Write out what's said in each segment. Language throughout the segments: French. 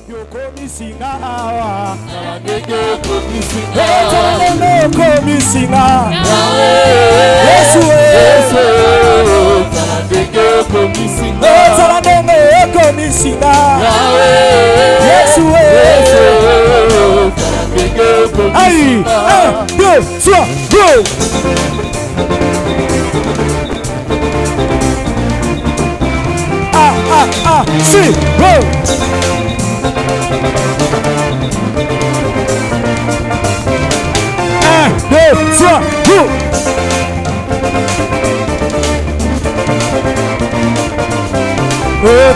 Yokomisinga awa komisinga Yesu komisinga Yesu Aïe, 1, 2, 3, go! Si, go! 1, 2, 3, go!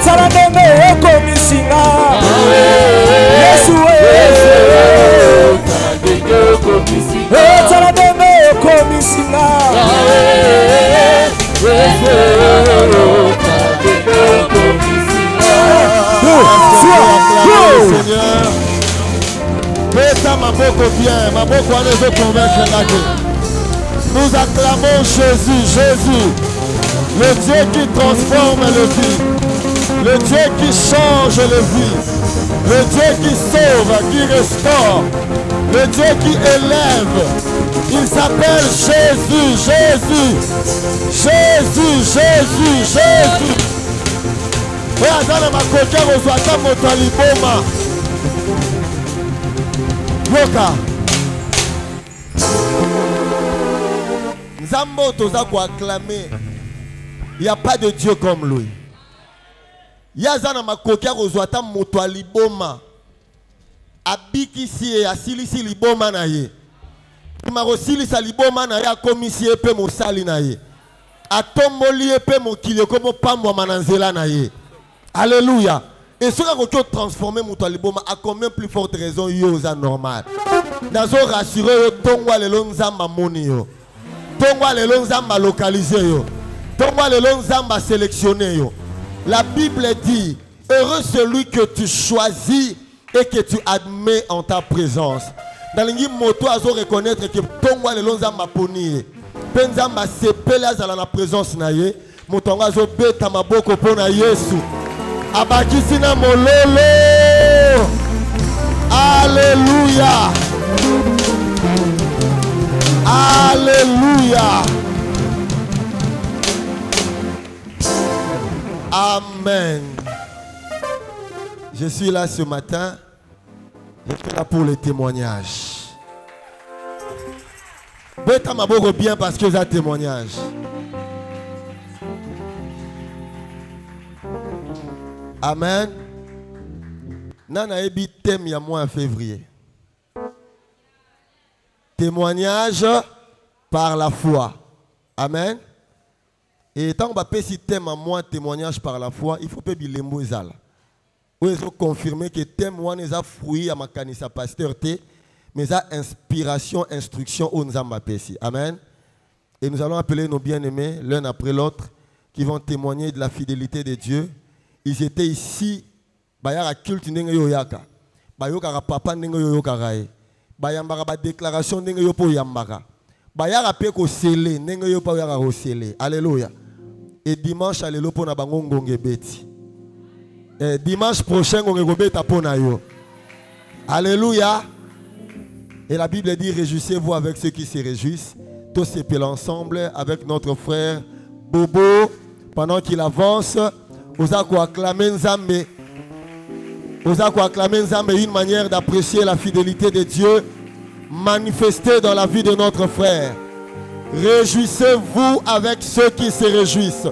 Talandeme komisinga Yesu talandeme komisinga Nous acclamons Jésus, Jésus, le Dieu qui transforme les vies, le Dieu qui change les vies, le Dieu qui sauve, qui restaure, le Dieu qui élève. Il s'appelle Jésus, Jésus, Jésus, Jésus, Jésus. Yoka. Nzambo toza ko acclamer. Il n'y a pas de Dieu comme lui. Yazana makokia kozwata moto aliboma. Abikisi e asilisi liboma na ye. Marosilisa liboma na ye akomisi epe mosali na ye. Atomboli epe mokili komo pamwa mananzela na ye. Alléluia. Et ce qui a transformé moto aliboma a combien plus forte raison yoza normal. Nazo rassurer yo tongwa lelo nzamba moni yo. Tongwa lelo nzamba localiser yo. Tongwa lelo nzamba sélectionner yo. La Bible dit, heureux celui que tu choisis et que tu admets en ta présence. Dans l'ingi moto azo reconnaître que tongwa lelo nzamba poni. Penzamba sepela za la présence na ye. Motonga zo beta maboko pona Yesu. Abakisina mololo. Alléluia. Alléluia. Amen. Je suis là ce matin. Je suis là pour les témoignages. Beta maboko bien parce que j'ai un témoignage. Amen. Nana ebi thème ya mois en février. Témoignage par la foi. Amen. Et tant qu'on va passer ce thème à moi, témoignage par la foi, il faut pas bien les mots là. Où ils ont confirmé que thème moi n'est pas fruit à ma canisa pasteur T, mais à inspiration, instruction où nous avons passé. Amen. Et nous allons appeler nos bien-aimés l'un après l'autre qui vont témoigner de la fidélité de Dieu. Ils étaient ici, bayara culte ndenge yo yaka, bayokara papa ndenge yo yokarae, bayambara ba déclaration ndenge yo po yambara, bayara pe ko sele ndenge yo po yaka ko sele. Alléluia. Et dimanche alléluia po na bango ngonge beti. Et dimanche prochain ngonge go beta po na yo. Alléluia. Et la Bible dit réjouissez-vous avec ceux qui se réjouissent. Tous s'épellent ensemble avec notre frère Bobo pendant qu'il avance. Vous avez acclamé Nzambe. Vous avez acclamé Nzambe, une manière d'apprécier la fidélité de Dieu manifestée dans la vie de notre frère. Réjouissez-vous avec ceux qui se réjouissent.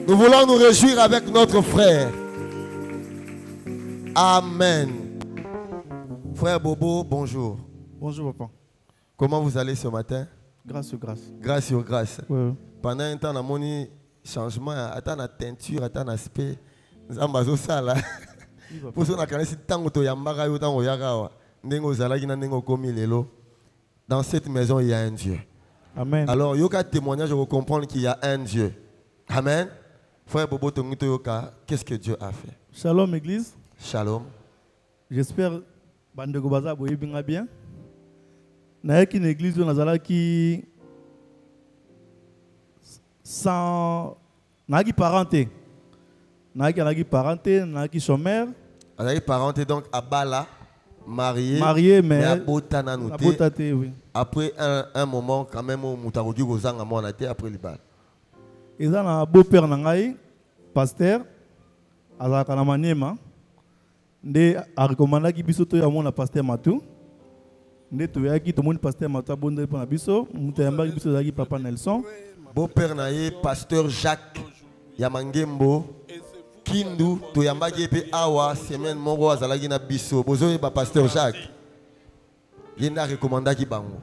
Nous voulons nous réjouir avec notre frère. Amen. Frère Bobo, bonjour. Bonjour papa. Comment vous allez ce matin? Grâce sur grâce. Grâce sur grâce. Ouais. Pendant un temps, on a changement, attends la teinture, attends l'aspect. Nous avons ça là. Pour ceux qui ont dit tant que yambara yo tant oyagawa, ndengo zalaki na ndengo komi lelo. Dans cette maison, il y a un Dieu. Amen. Alors, yoka témoignage, je comprends qu'il y a un Dieu. Amen. Frère Bobo Tongito Yoka, qu'est-ce que Dieu a fait? Shalom église. Shalom. J'espère bande gobaza boye bien. Na une église où nazala qui sans nagi parenté. Nagi parenté, nagi chômeur. Alors, les parents étaient donc à Bala, mariés. Marié, mais. à Botana, nous À Botate, oui. après un moment, quand même, on a rendu aux ans à mon après le bal. Et ça, un beau-père Nangaï, pasteur, à la Kanamaniema, de a recommandé qu'il puisse tout mon pasteur Matou. De tout le monde pasteur Matou a bonne pour la biso, Moutayamba qui puisse papa Nelson. Beau-père Naye, pasteur Jacques Yamangembo, Kindu, Toyamba Gepe Awa, semaine Moro Azalagi na biso, Bozo et pasteur Jacques. Il a recommandé qu'il bango.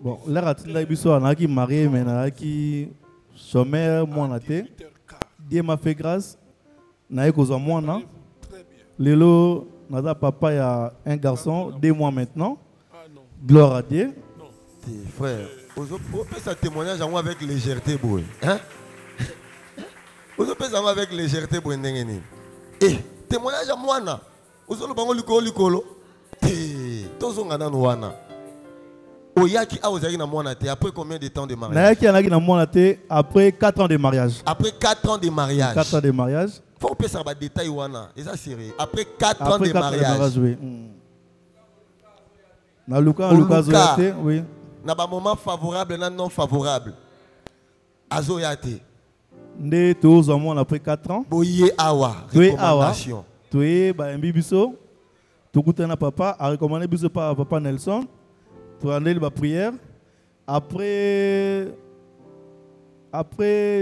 Bon, là, à biso, on a qui marié, mais on a qui sommaire, moi, on a été. Dieu m'a fait grâce. Na eu cause moi non. Lelo, nada papa y a un garçon, 2 mois maintenant. Gloire à Dieu. Frère, vous pouvez ça témoignage avec légèreté, boy. Hein? Vous pouvez ça avec légèreté, boy. Eh, témoignage à moi, na. Vous avez le bango likolo. Eh, tous on a dans wana. Oyaki a osé na moi na te après combien de temps de mariage? Nayaki anaki na moi na te après 4 ans de mariage. Après 4 ans de mariage. 4 ans de mariage. Faut que ça va détail wana. Et ça sérieux. Après 4 ans de mariage. Oui. Na Luka Zoyate, oui. Na ba moment favorable na non favorable. Azoyate. Nde tous en moi après 4 ans. Boye awa. Recommandation. Toye ba mbibiso. Tukutana papa a recommandé biso par papa Nelson. Pour aller la prière. Après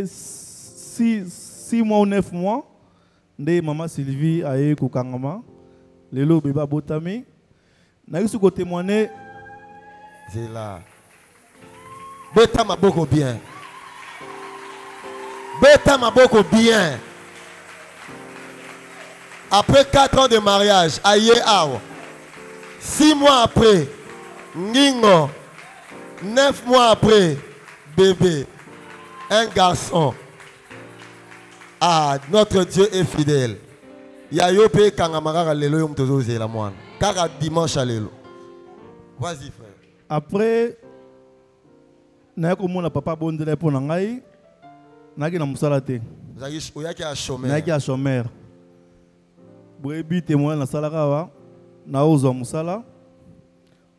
6 mois ou 9 mois, maman Sylvie a eu Koukangama. Lelo beba botami. N'a eu ce côté témoigner. C'est là. Beta m'a beaucoup bien. Beta m'a beaucoup bien. Après 4 ans de mariage, aïe awa. 6 mois après. Ningo, 9 mois après, bébé, un garçon. Ah, notre Dieu est fidèle. Yayope kangamara lelo yom tozo la moine. Car dimanche à lelo. Vas-y frère. Après, na ko mona papa bondele pour nangai, na ki na musala te. Zaki oyaki a chômeur. Na ki a chômeur. Brebi témoin na salaka wa, na ozo musala.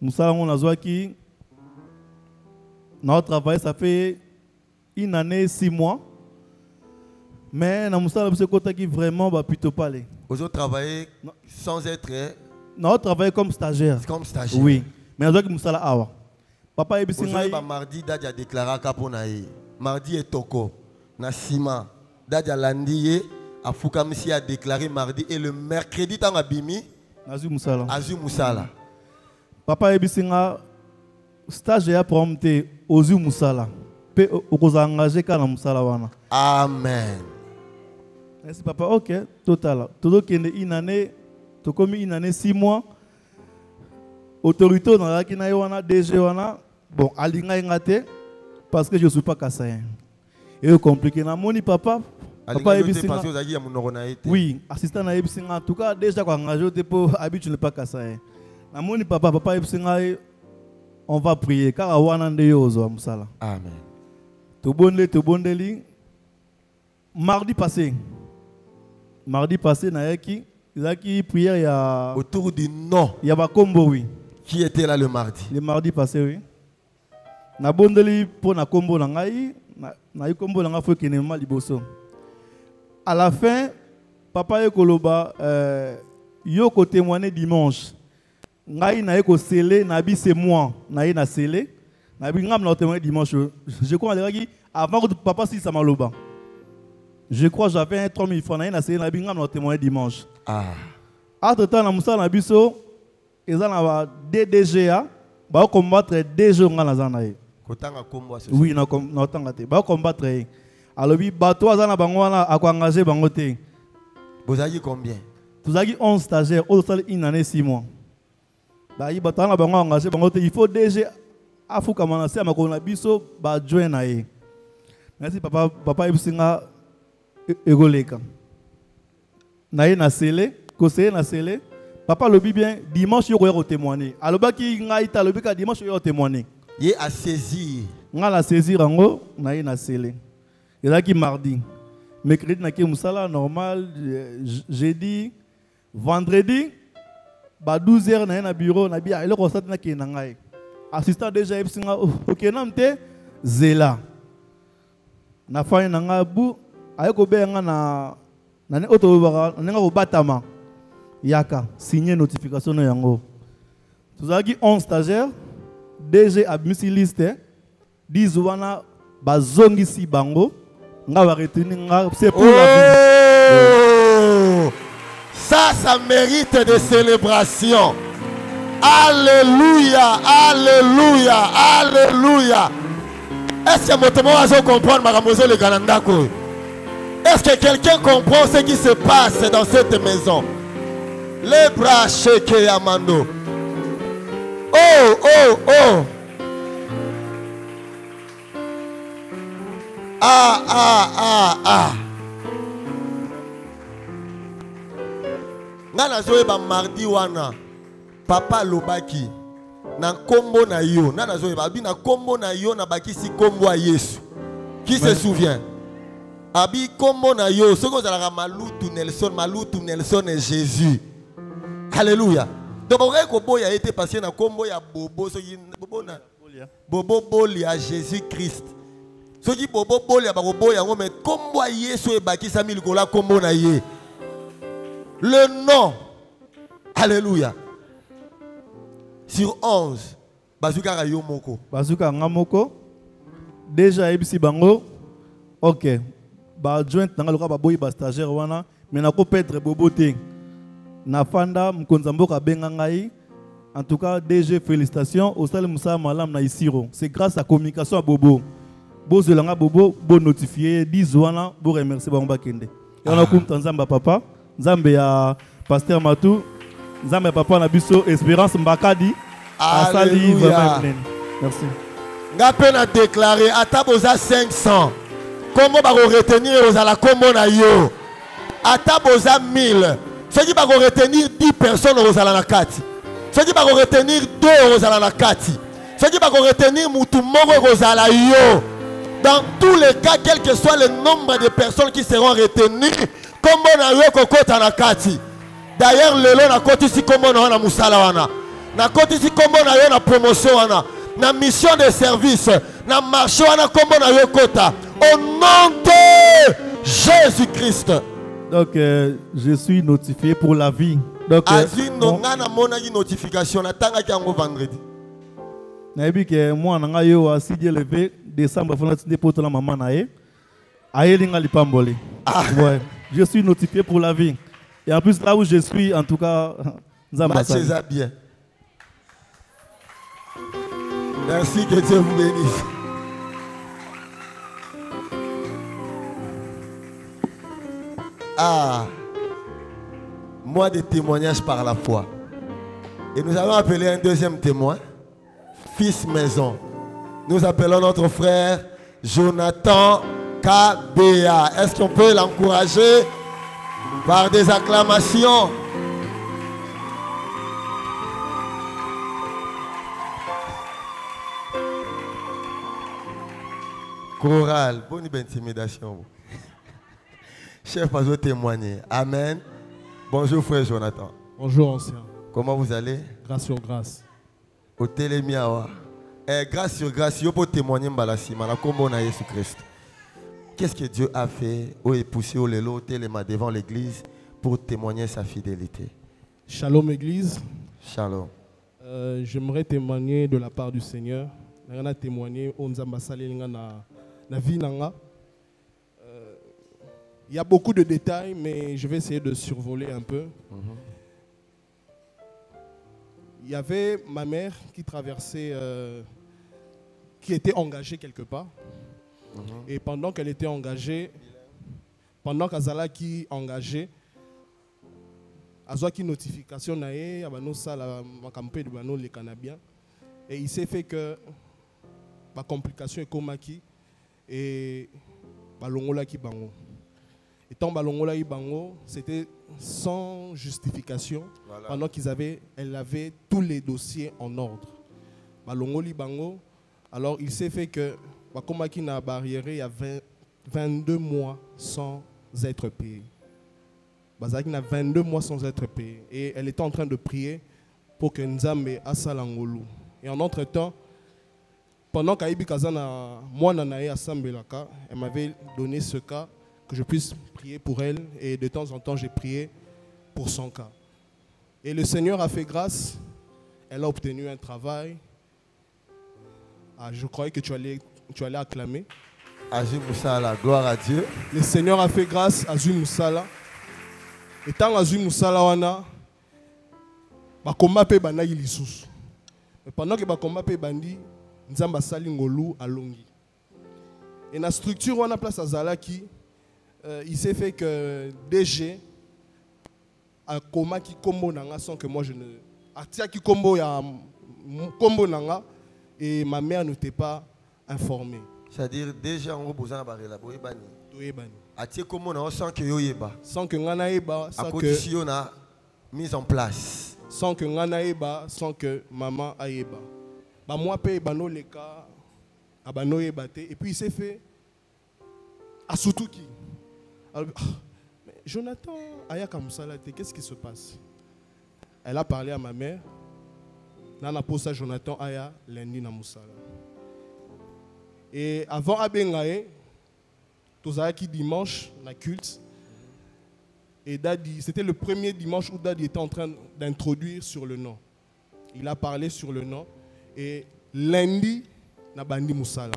Moussa, on a qui notre travail, ça fait 1 année, 6 mois. Mais dans Moussa, c'est côté qui vraiment va plutôt parler. Vous avez travaillé sans être. Non, travaillé comme stagiaire. Comme stagiaire. Oui. Mais on a Moussa awa. Papa est bien. Mardi, Dadia déclaré Kaponaï. Mardi est Toko. Nasima. Dadia Landiye. Afukamisi a déclaré mardi. Et le mercredi, dans Abimi. Azu Moussala. Azu Moussala. Papa ebisinga stage ya prompté Ozu Musala. Pe okoza engagé kana musala wana. Amen. Merci papa. OK, total. Todo kende 1 année, to komi 1 année 6 mois. Autorité na la kina wana DG wana. Bon, alinga ngate parce que je suis pas kassayen. Et compliqué na moni papa. Papa ebisinga. Oui, assistant na ebisinga en tout cas déjà ko engagé pour habitude ne pas kassayen. Namoni papa on va prier car awana ndeyozo amsala. Amen. To bondeli mardi passé na yaki prière ya autour du nom. Ya bakombo oui. Qui était là le mardi? Le mardi passé oui. Na bondeli pour na kombo na ngai na kombo na nga fo kenema liboso. À la fin papa ekoloba yo ko témoigner dimanche. Ngai na eko scellé na bi c'est moi na ye na scellé na bi ngam na témoin dimanche je crois avant que papa si ça maloba je crois j'avais 3000 francs na ye na scellé na bi ngam na témoin dimanche entre temps na musala na biso eza na ba DDGA ba combattre des jours nga na zana ye kotanga kombo aso oui na tanga te ba combattre alobi bato azana bango wana ako engager bango te bozaki combien tozaki 11 stagiaires au total 1 année 6 mois. Il faut déjà afuka manase amakona biso ba join na ye. Merci papa ebisinga egoleka. Na ye na sele, conseiller na sele. Papa lobi bien dimanche yo ko témoigner. Alobaki ngai ta lobika dimanche yo témoigner. Ye a saisir. Nga la saisir ngo na ye na sele. Ezaki mardi. Mercredi na ke musala normal jeudi Vendredi, ba 12h na na bureau na bia ile ko sat na ke na ngai. Assistant déjà ebsinga OK namte zela. Na fa na nga bu aye ko be nga na ne auto ba nga ko batama. Yaka signer notification na yango. Tuzaki 11 stagiaires DG abmisi liste 10 wana bazongi si bango nga va retenir nga c'est pour la vie. Ça mérite de célébration. Alléluia, alléluia, alléluia. Est-ce que mon va comprendre Maramozo le Ganandako? Est-ce que quelqu'un comprend ce qui se passe dans cette maison? Les bras shake Amando. Oh, oh, oh. Ah, ah, ah, ah. Nana zoe ba mardi wana. Papa lobaki. Na kombo na yo. Nana zoe ba bi na kombo na yo na baki si kombo a Yesu. Qui se souvient? Abi kombo na yo. Ce qu'on a Maloutou Nelson et Jésus. Alléluia. Donc Bobo a été passé na kombo ya Bobo Bobo Boli à Jésus Christ. Ce qui Bobo Boli à Bobo ya mais kombo a Yesu et baki Samil Gola kombo na ye. Le nom. Alléluia. Sur 11. Bazooka Rayo Moko. Bazooka Ngamoko. Déjà ebisi bango. OK. Ba joint nanga loka ba boyi ba stagiaire wana. Mais na ko petre bobo te. Na fanda mkonzamboka benga ngai. En tout cas, DG félicitations au Sal Moussa Malam na Isiro. C'est grâce à la communication à Bobo. Bozolanga Bobo, bo notifié 10 wana, bo remercier Bamba Kende. Et on a comme Tanzamba papa, Nzambe ya Pasteur Matou, Nzambe papa na biso Espérance Mbakadi. Alléluia. Merci. Ngapen a déclaré Ataboza 500. Comment va retenir aux ala combo na yo? Ataboza 1000. Ceux qui vont retenir 10 personnes aux ala na kati. Ceux qui vont retenir 2 aux ala na kati. Ceux qui vont retenir Moutoumoro aux ala yo. Dans tous les cas, quel que soit le nombre de personnes qui seront retenues, comme on a eu kokota na kati. D'ailleurs, le long na koti si comme on a na musala wana. Na koti si comme on a eu na promotion wana. Na mission de service. Na marché wana comme on a eu kota. Au nom de Jésus-Christ. Donc, je suis notifié pour la vie. Donc, notification. Vendredi. Naïbi que moi, nanga yo a si Dieu levé décembre fona tinde poto la maman nae. Ayelinga lipamboli. Ouais, je suis notifié pour la vie. Et en plus là où je suis, en tout cas, c'est bien. Merci, que Dieu vous bénisse. Ah, moi des témoignages par la foi. Et nous allons appeler un deuxième témoin, fils maison. Nous appelons notre frère Jonathan KBA. Est-ce qu'on peut l'encourager par des acclamations? Chorale, bonne intimidation. Chef, pas vous témoigner. Amen. Bonjour frère Jonathan. Bonjour ancien. Comment vous allez? Grâce sur grâce. Au télémiawa. Grâce sur grâce, yo pour témoigner mbalasi mana kombo na Jésus Christ. Qu'est-ce que Dieu a fait au époussé au lelo téléma devant l'église pour témoigner sa fidélité? Shalom église. Shalom. J'aimerais témoigner de la part du Seigneur. On a témoigné au Nzamba Salélinga na vie nanga. Il y a beaucoup de détails, mais je vais essayer de survoler un peu. Il y avait ma mère qui traversait, qui était engagée quelque part. Et pendant qu'elle était engagée, pendant qu'Azala qui engagée, Azwa qui notification nae, abano sala makampé de bano les Canadiens. Et il s'est fait que ma complication est komaki et balongola ki bango. Et tant balongola ki bango, c'était sans justification. Voilà. Pendant elle avait tous les dossiers en ordre. Balongoli bango. Alors il s'est fait que bakomaki na barrière il y a 22 mois sans être payé. Bazaki n'a 22 mois sans être payée. Et elle était en train de prier pour que Nzambe asalangolu. Et en entre-temps, pendant qu'Aïbi Kazana, moi, Nanae Asambelaka, elle m'avait donné ce cas, que je puisse prier pour elle. Et de temps en temps, j'ai prié pour son cas. Et le Seigneur a fait grâce. Elle a obtenu un travail. Ah, je croyais que tu allais acclamer. Azim Moussala, gloire à Dieu. Le Seigneur a fait grâce à Azim Moussala. Et tant Azim Moussala wana, ba komba pe bana ilisusu. Mais pendant que ba komba pe bandi, Nzamba sali ngolu alongi. Et na structure wana place à Zalaki, il s'est fait que DG a koma ki kombo nanga sans que moi je ne atia ki kombo ya kombo nanga et ma mère n'était pas informée. C'est-à-dire déjà on a besoin de bani. Atie comment on sans que yoyeba. Sans que ngana eba, sans que on a mise en place. Sans que ngana eba, sans que maman aeba. Ba moi pe bano leka abano ebate et puis il s'est fait à Sutuki. Alors, mais Jonathan ayaka musalate, qu'est-ce qui se passe? Elle a parlé à ma mère. Nana posa Jonathan aya lundi na musala. Et avant Abengae, Tozaki dimanche, na culte. Et Daddy, c'était le premier dimanche où Daddy était en train d'introduire sur le nom. Il a parlé sur le nom. Et lundi, na bandi musala.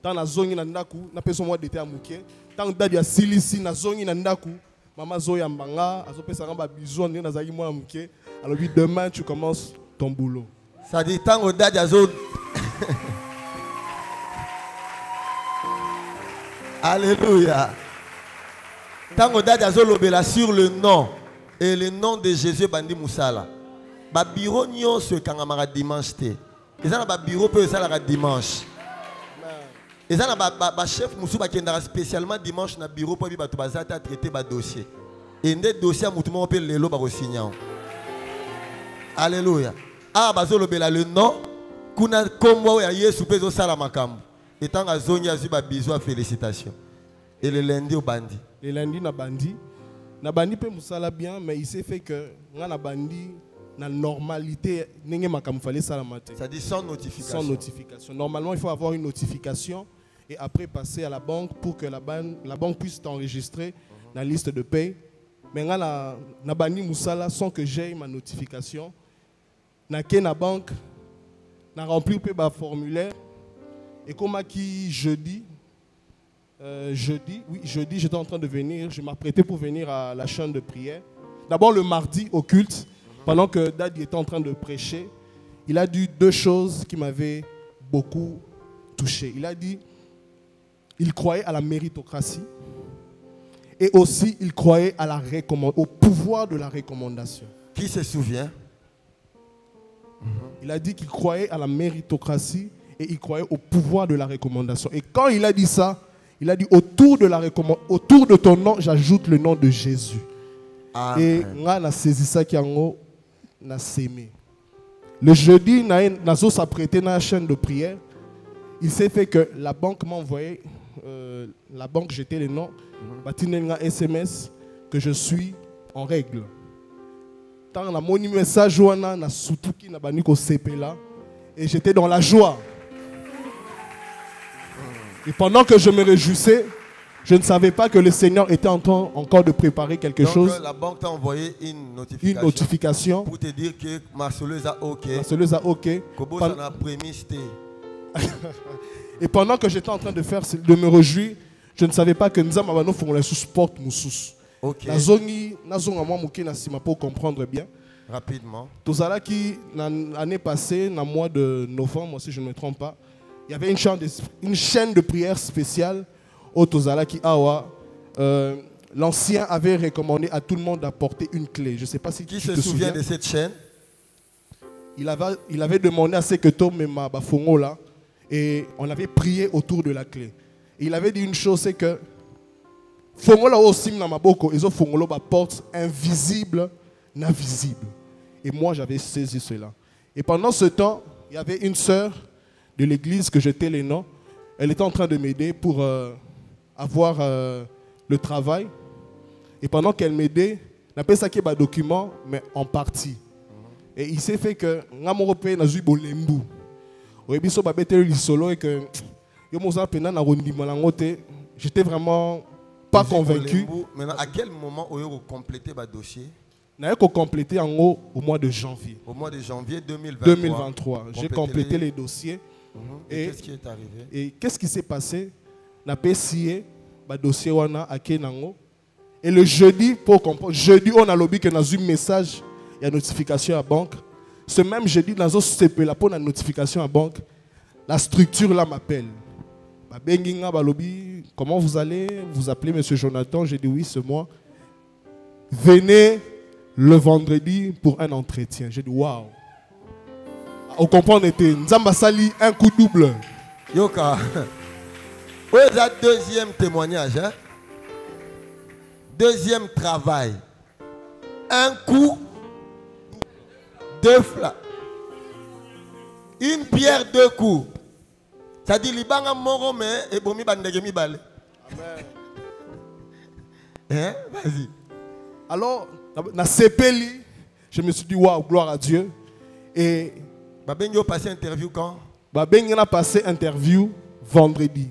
Tant na zongi na ndaku, na peso moi d'été à Mouké. Tant Daddy a silisi na zongi na ndaku, maman zoya mbanga, azo pesa ngamba bisou na zaki moi Mouké. Alors puis demain tu commences ton boulot. Ça dit tant Daddy azo. Alléluia. Tango Daddy azolobela sur le nom et le nom de Jésus bandi musala. Ba bureau nyo se kangamara dimanche té. Eza na ba bureau peut ça la dimanche. Eza na ba chef musu ba kendara spécialement dimanche na bureau pour bi ba to bazata traiter ba dossier. Et ndé dossier mutu mo pe lelo ba ko signer. Alléluia. Ah bazolobela le nom kuna kombo ya Yesu pezo sala makambo. Et tant que Zonia a eu besoin de félicitations. Et le lundi au bandi. Le lundi na bandi. Na bandi peut musala bien, mais il s'est fait que na bandi na normalité n'engé makam fallait salamate. Ça dit sans notification. Sans notification. Normalement, il faut avoir une notification et après passer à la banque pour que la banque puisse t'enregistrer dans la liste de paye. Mais na bandi musala sans que j'aie ma notification. Na ke na banque na rempli peu ba formulaire. Et comme jeudi, j'étais en train de venir, je m'apprêtais pour venir à la chaîne de prière. D'abord le mardi au culte, pendant que Daddy était en train de prêcher, il a dit deux choses qui m'avaient beaucoup touché. Il a dit, il croyait à la méritocratie et aussi il croyait à au pouvoir de la recommandation. Qui se souvient? Il a dit qu'il croyait à la méritocratie et il croyait au pouvoir de la recommandation. Et quand il a dit ça, il a dit autour de ton nom, j'ajoute le nom de Jésus. Amen. Et on a saisi ça qui a sémé. Le jeudi, Nazo s'apprêtait dans la chaîne de prière. Il s'est fait que la banque m'a envoyé, la banque jetait les noms, un SMS que je suis en règle. Tant on a mon message, na Sutuki na baniko sepela et j'étais dans la joie. Et pendant que je me réjouissais, je ne savais pas que le Seigneur était en train encore de préparer quelque chose. La banque t'a envoyé une notification. Pour te dire que Marceleuse a OK. Marceleuse a OK. Et pendant que j'étais en train de me réjouir, je ne savais pas que nous avons fait le sport moussous. OK. Pour comprendre bien. Rapidement. Tout ça qui l'année passée, dans le mois de novembre, si je ne me trompe pas, il y avait une chaîne de prière spéciale au Tozala qui Awa. L'ancien avait recommandé à tout le monde d'apporter une clé. Je ne sais pas si qui se souvient de cette chaîne. Il avait demandé à ce que Tom et ma bafongo là, et on avait prié autour de la clé. Et il avait dit une chose, c'est que fongo là aussi na maboko, ils ont fongo là porte invisible, n'invisible. Et moi j'avais saisi cela. Et pendant ce temps, il y avait une sœur de l'église que j'étais les noms. Elle était en train de m'aider pour avoir le travail. Et pendant qu'elle m'aidait, on appelle ça qui est document, mais en partie. Et il s'est fait que nga mon repère n'a eu bolembu. Oui, biso ba bete li solo et que yo mo za pena na rondi malangote, j'étais vraiment pas convaincu. Maintenant, à quel moment vous avez complété votre dossier? N'a eu complété en haut au mois de janvier. Au mois de janvier 2023. J'ai complété les dossiers. Et qu'est-ce qui est arrivé? Et qu'est-ce qui s'est passé? N'a pas essayé le dossier wana à Kenango. Et le jeudi, pour comprendre, jeudi on a lobby que dans un message, il y a notification à la banque. Ce même jeudi, dans un CP, là pour la notification à la banque, la structure là m'appelle. Comment vous allez? Vous appelez M. Jonathan? J'ai dit oui, c'est moi. Venez le vendredi pour un entretien. J'ai dit waouh. Au comprendre était Nzamba Sali un coup double. Yoka. Oui, c'est le deuxième témoignage. Hein? Deuxième travail. Un coup, deux flats. Une pierre, deux coups. Ça dit libanga moro mais et bomi bandege mi balé. Hein? Vas-y. Alors, dans CPLI, je me suis dit waouh, gloire à Dieu. Et Babengo passé interview quand? Babengo a passé interview vendredi.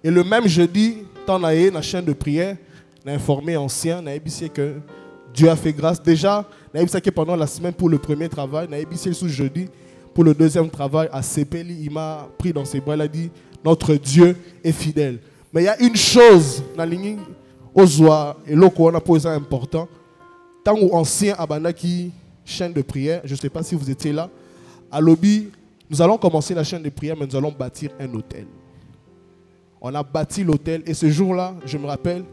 Et le même jeudi, dans la chaîne de prière, on a informé ancien, on a dit que Dieu a fait grâce. Déjà, on a dit que pendant la semaine pour le premier travail, on a dit sous jeudi pour le deuxième travail à CPLI, il m'a pris dans ses bras, il a dit notre Dieu est fidèle. Mais il y a une chose dans la ligne Ozoa et l'autre on a posé important. Tant que ancien Abanaki chaîne de prière, je ne sais pas si vous étiez là, à Lobby, nous allons commencer la chaîne de prière, mais nous allons bâtir un hôtel. On a bâti l'hôtel et ce jour-là, je me rappelle,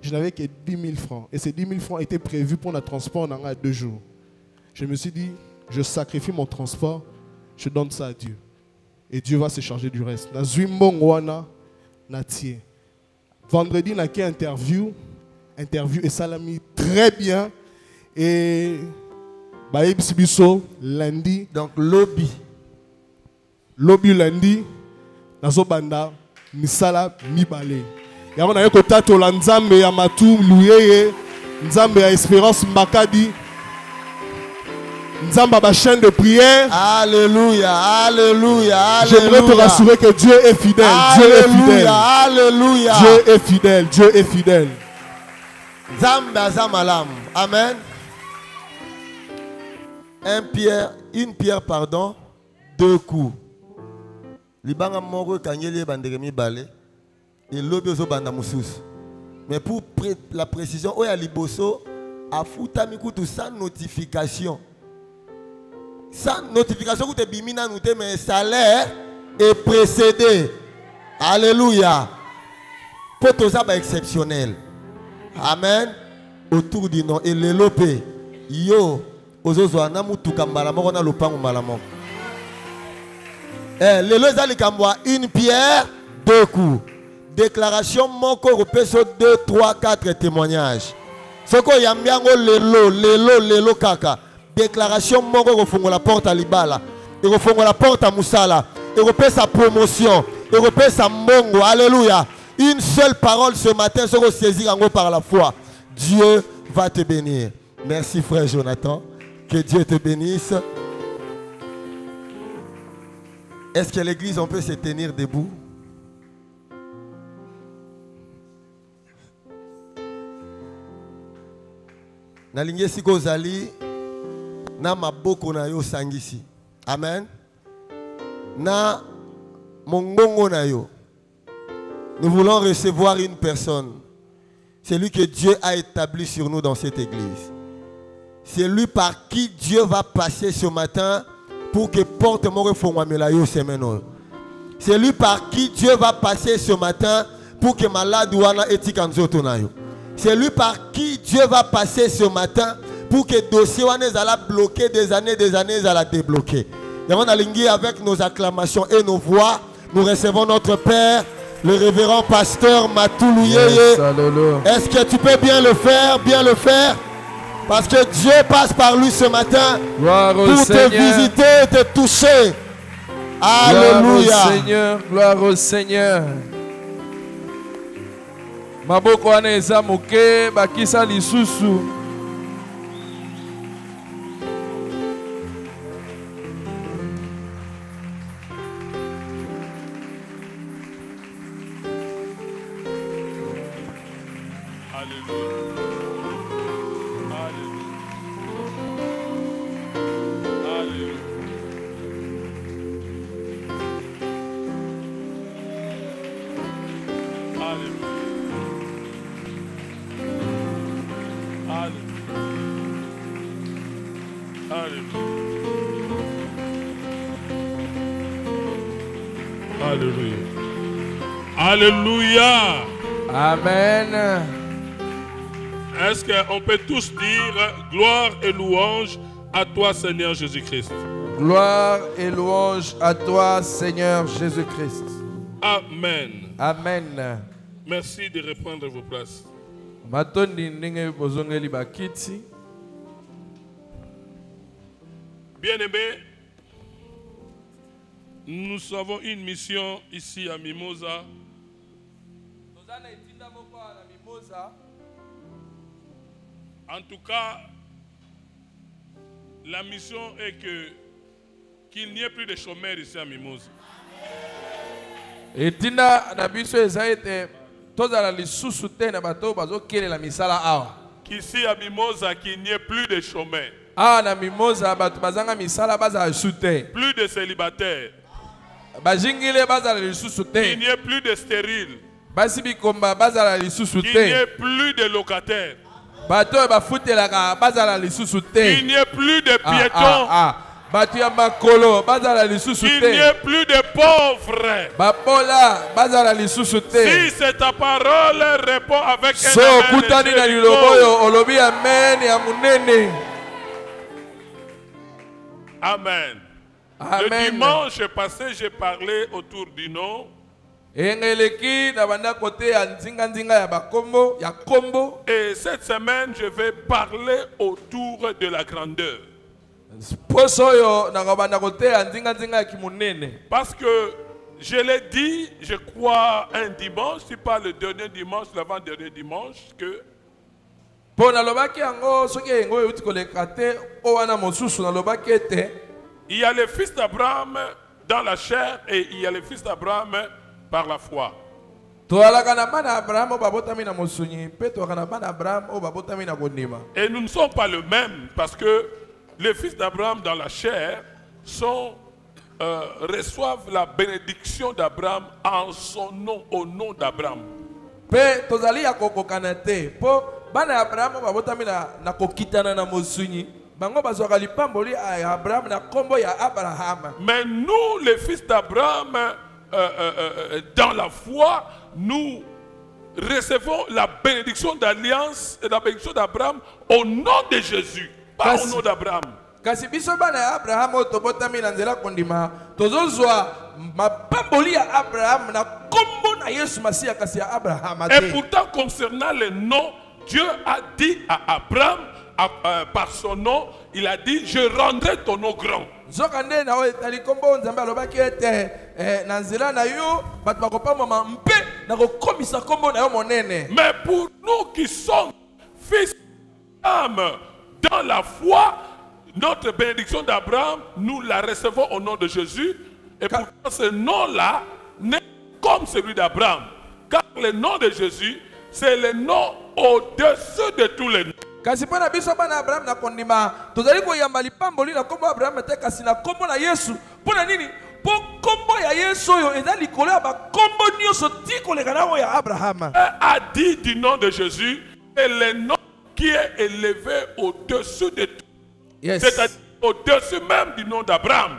je n'avais que 10 000 francs. Et ces 10 000 francs étaient prévus pour le transport dans 2 jours. Je me suis dit, je sacrifie mon transport, je donne ça à Dieu. Et Dieu va se charger du reste. Vendredi, on a une interview et ça l'a mis très bien. Et lundi. Donc lobby. Lobby lundi. Nazo banda misala mibale. Yama na yeko tato la nzambe ya matu luyeye. Nzambe ya Espérance Mbakadi. Nzamba ba chaîne de prière. Alléluia, alléluia, alléluia. J'aimerais te rassurer que Dieu est fidèle. Alléluia, alléluia. Dieu est fidèle, Dieu est fidèle. Zamba zamalam. Amen. Une pierre, pardon, 2 coups. Libanga moro kanyeli banderemi balé et l'obioso banda musus. Mais pour la précision, oya liboso a futami kutu sans notification. Sans notification que tu bimina nous mais salaire est précédé. Alléluia. Pour tout ça exceptionnel. Amen. Autour du nom et le lopé. Yo ozozo anamutu kambala moko na lopango malamo. Le lozali kambwa une pierre 2 coups. Déclaration moko repeso 2 3 4 témoignages. Soko yambiango lelo kaka. Déclaration moko refongo la porte à libala. Et refongo la porte à Moussala. Et repère sa promotion. Et repère sa mbongo. Alléluia. Une seule parole ce matin sera saisie en gros par la foi. Dieu va te bénir. Merci frère Jonathan. Que Dieu te bénisse. Est-ce que l'église, on peut se tenir debout? Nalingi siko zali na maboko na yo sangisi. Amen. Na mongongo na yo. Nous voulons recevoir une personne. C'est lui que Dieu a établi sur nous dans cette église. C'est lui par qui Dieu va passer ce matin pour que porte mon refongwamela semeno. C'est lui par qui Dieu va passer ce matin pour que malade wana etikanzoto na yo. C'est lui par qui Dieu va passer ce matin pour que dossier wana ala bloqué des années ala débloquer. Et on a lingui avec nos acclamations et nos voix, nous recevons notre Père, le révérend pasteur Matoulou Yeye. Yes, est-ce que tu peux bien le faire, Parce que Dieu passe par lui ce matin pour te visiter, te toucher. Alléluia. Gloire au Seigneur, gloire au Seigneur. Maboko wana eza moke bakisa lisusu. Alléluia. Alléluia. Amen. Est-ce qu'on peut tous dire gloire et louange à toi, Seigneur Jésus-Christ? Gloire et louange à toi, Seigneur Jésus-Christ. Amen. Amen. Merci de reprendre vos places. Bien-aimés, nous avons une mission ici à Mimosa. En tout cas, la mission est qu'il n'y ait plus de chômeurs ici à Mimosa. Qu'ici à Mimosa, qu'il n'y ait plus de chômeurs. Plus de célibataires. Qu'il n'y ait plus de stériles. Qu'il n'y ait plus de locataires. Qu'il n'y ait plus de piétons. Qu'il n'y ait plus de pauvres. Si c'est ta parole répond avec un amen. Amen. Le dimanche passé, j'ai parlé autour du nom. Et cette semaine, je vais parler autour de la grandeur. Parce que je l'ai dit, je crois, un dimanche, c'est pas le dernier dimanche, l'avant-dernier dimanche, que il y a les fils d'Abraham dans la chair et il y a les fils d'Abraham par la foi. Et nous ne sommes pas le même parce que les fils d'Abraham dans la chair reçoivent la bénédiction d'Abraham en son nom, au nom d'Abraham. Mais nous, les fils d'Abraham, dans la foi, nous recevons la bénédiction d'alliance et la bénédiction d'Abraham au nom de Jésus, pas au nom d'Abraham. Et pourtant, concernant les noms, Dieu a dit à Abraham, par son nom, il a dit, je rendrai ton nom grand. Mais pour nous qui sommes fils d'Abraham dans la foi, notre bénédiction d'Abraham, nous la recevons au nom de Jésus. Et pourtant ce nom-là n'est comme celui d'Abraham. Car le nom de Jésus, c'est le nom au-dessus de tous les noms. Kasi pona biso bana Abraham na kondima tozali ko yamba lipamboli na kombo Abraham te kasi na kombo na Yesu pona nini po kombo ya Yesu yo eza likolo ya ba kombo nyonso tiko le kana ya Abraham a dit du nom de Jésus et le nom qui est élevé au-dessus de tout. Yes. C'est-à-dire au-dessus même du nom d'Abraham.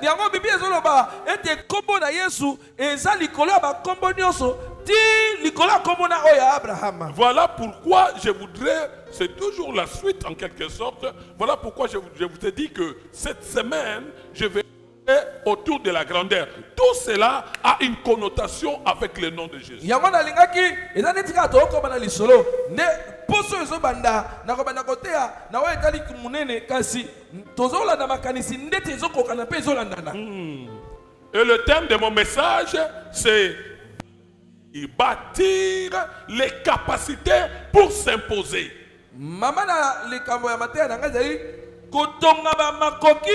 Yango bibi ezoloba ete kombo na Yesu eza likolo ya ba kombo nyonso. Voilà pourquoi je voudrais, c'est toujours la suite en quelque sorte, voilà pourquoi je vous ai dit que cette semaine, je vais autour de la grandeur. Tout cela a une connotation avec le nom de Jésus. Et le thème de mon message, c'est bâtir les capacités pour s'imposer. Maman na likambo ya matin na ngazali kotonga ba makoki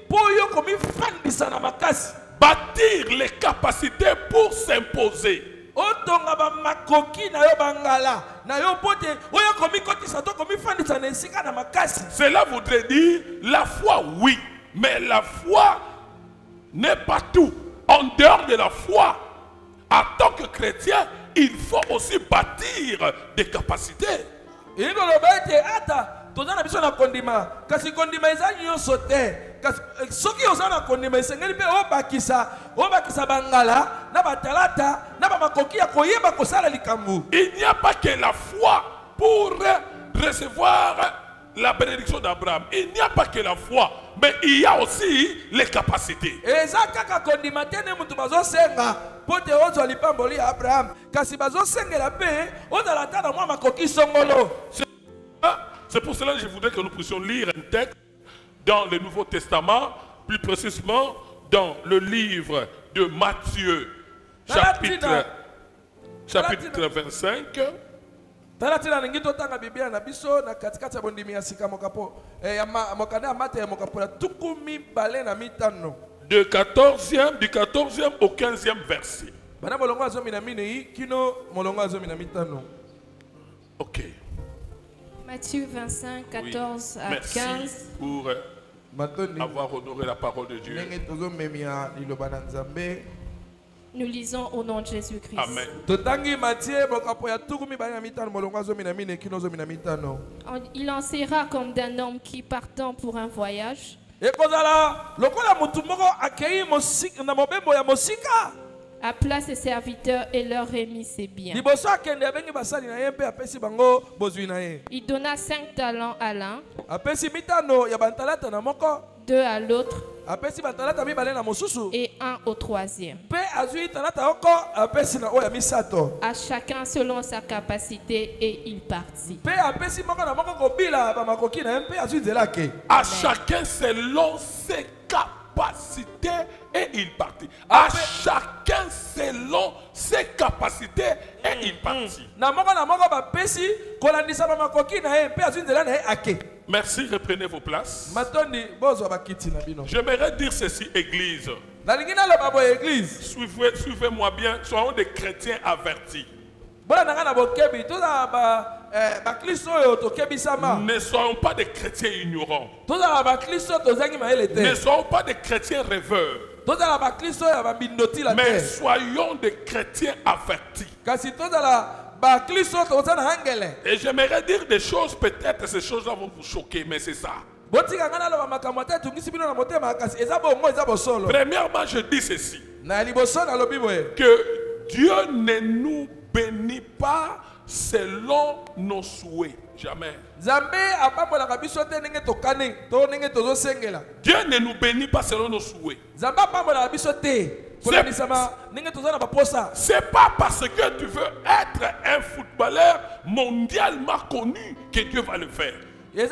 po yo komi fandisa na makasi. Bâtir les capacités pour s'imposer. Otonga ba makoki na yo bangala na yo pote oyo komi kotisa to komi fandisa na esika na makasi. Cela voudrait dire la foi, oui, mais la foi n'est pas tout. En dehors de la foi, en tant que chrétien, il faut aussi bâtir des capacités. Ingo lobete ata tozana biso na kondima kasi kondima eza nyonso te kasi soki ozana kondima esengeli pe obakisa bangala na batalata na bamakoki ya koyeba kosala likambo. Il n'y a pas que la foi pour recevoir la bénédiction d'Abraham. Il n'y a pas que la foi, mais il y a aussi les capacités. Eza kaka kondima te ne mutu bazosenga pote ozwa lipamboli ya Abraham kasi bazosengela pe ozala ta na mwa makoki songolo. C'est pour cela que je voudrais que nous puissions lire un texte dans le Nouveau Testament, plus précisément dans le livre de Matthieu, chapitre 25. Talatina ningi totanga Biblia na biso na katikati ya bondimi ya sika mokapo ya mokanda mate ya mokapo la tukumi bale na mitano. Du 14e au 15e verset. Bana molongo azomi na mine kino molongo azomi na mitano. Ok. Matthieu 25, 14 à Merci 15. pour avoir honoré la parole de Dieu. Nous lisons au nom de Jésus-Christ. Amen. Il en sera comme d'un homme qui partant pour un voyage appela ses serviteurs et leur remit ses biens. Il donna 5 talents à l'un, 2 à l'autre et 1 au troisième. À chacun selon sa capacité et il partit. À chacun selon ses capacités et il partit. À chacun selon ses capacités et il partit. Merci, reprenez vos places. J'aimerais dire ceci, Église. Suivez-moi bien, soyons des chrétiens avertis. Ne soyons pas des chrétiens ignorants. Ne soyons pas des chrétiens rêveurs. Mais soyons des chrétiens avertis. Et j'aimerais dire des choses, peut-être ces choses-là vont vous choquer, mais c'est ça. Premièrement, je dis ceci, que Dieu ne nous bénit pas selon nos souhaits. Jamais. Dieu ne nous bénit pas selon nos souhaits. C'est pas parce que tu veux être un footballeur mondialement connu que Dieu va le faire. C'est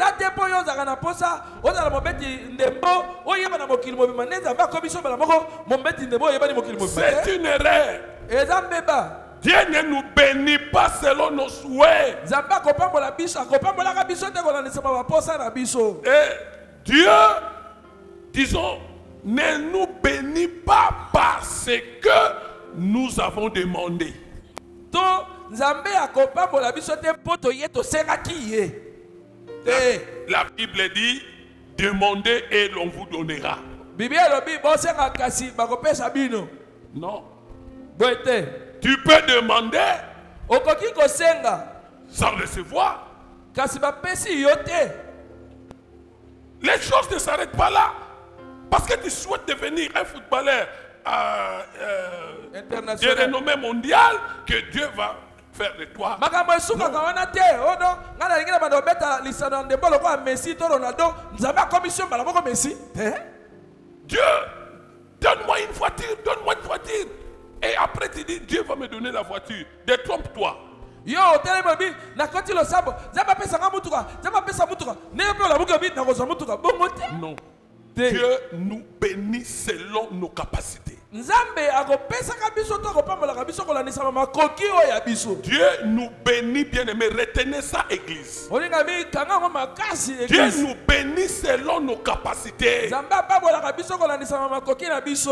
une erreur. Dieu ne nous bénit pas selon nos souhaits. Et Dieu, disons, ne nous bénit pas parce que nous avons demandé. La Bible dit, demandez et l'on vous donnera. Non. Tu peux demander sans recevoir. Les choses ne s'arrêtent pas là. Parce que tu souhaites devenir un footballeur de renommée mondiale, que Dieu va faire de toi. Dieu, donne-moi une voiture, donne-moi une voiture. Et après tu dis, Dieu va me donner la voiture. Détrompe-toi. Non. Dieu nous bénit selon nos capacités. Nzambe akopesaka biso to akopambolaka biso kolandisa makoki oyo ya biso. Dieu nous bénit, bien-aimés. Retenez ça, Église. Olingami kanga ngo makasi Dieu église. nous bénit selon nos capacités. Nzambe apambolaka biso kolandisa makoki na biso.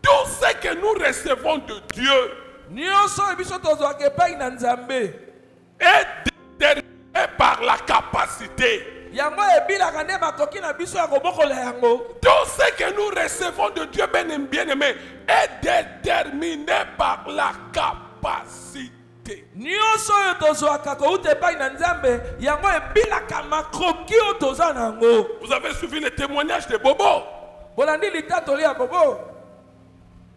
Tout ce que nous recevons de Dieu Nyonso biso tozwaka epai na Nzambe est déterminé par la capacité. yango ebilaka nde makoki na biso ya kobokola yango. Tout ce que nous recevons de Dieu, bien-aimé, est déterminé par la capacité. Nyonso oyo tozwaka kouta epai na Nzambe yango ebilaka makoki oyo toza nango. Vous avez suivi le témoignage de Bobo, Bolandi litatoli ya Bobo.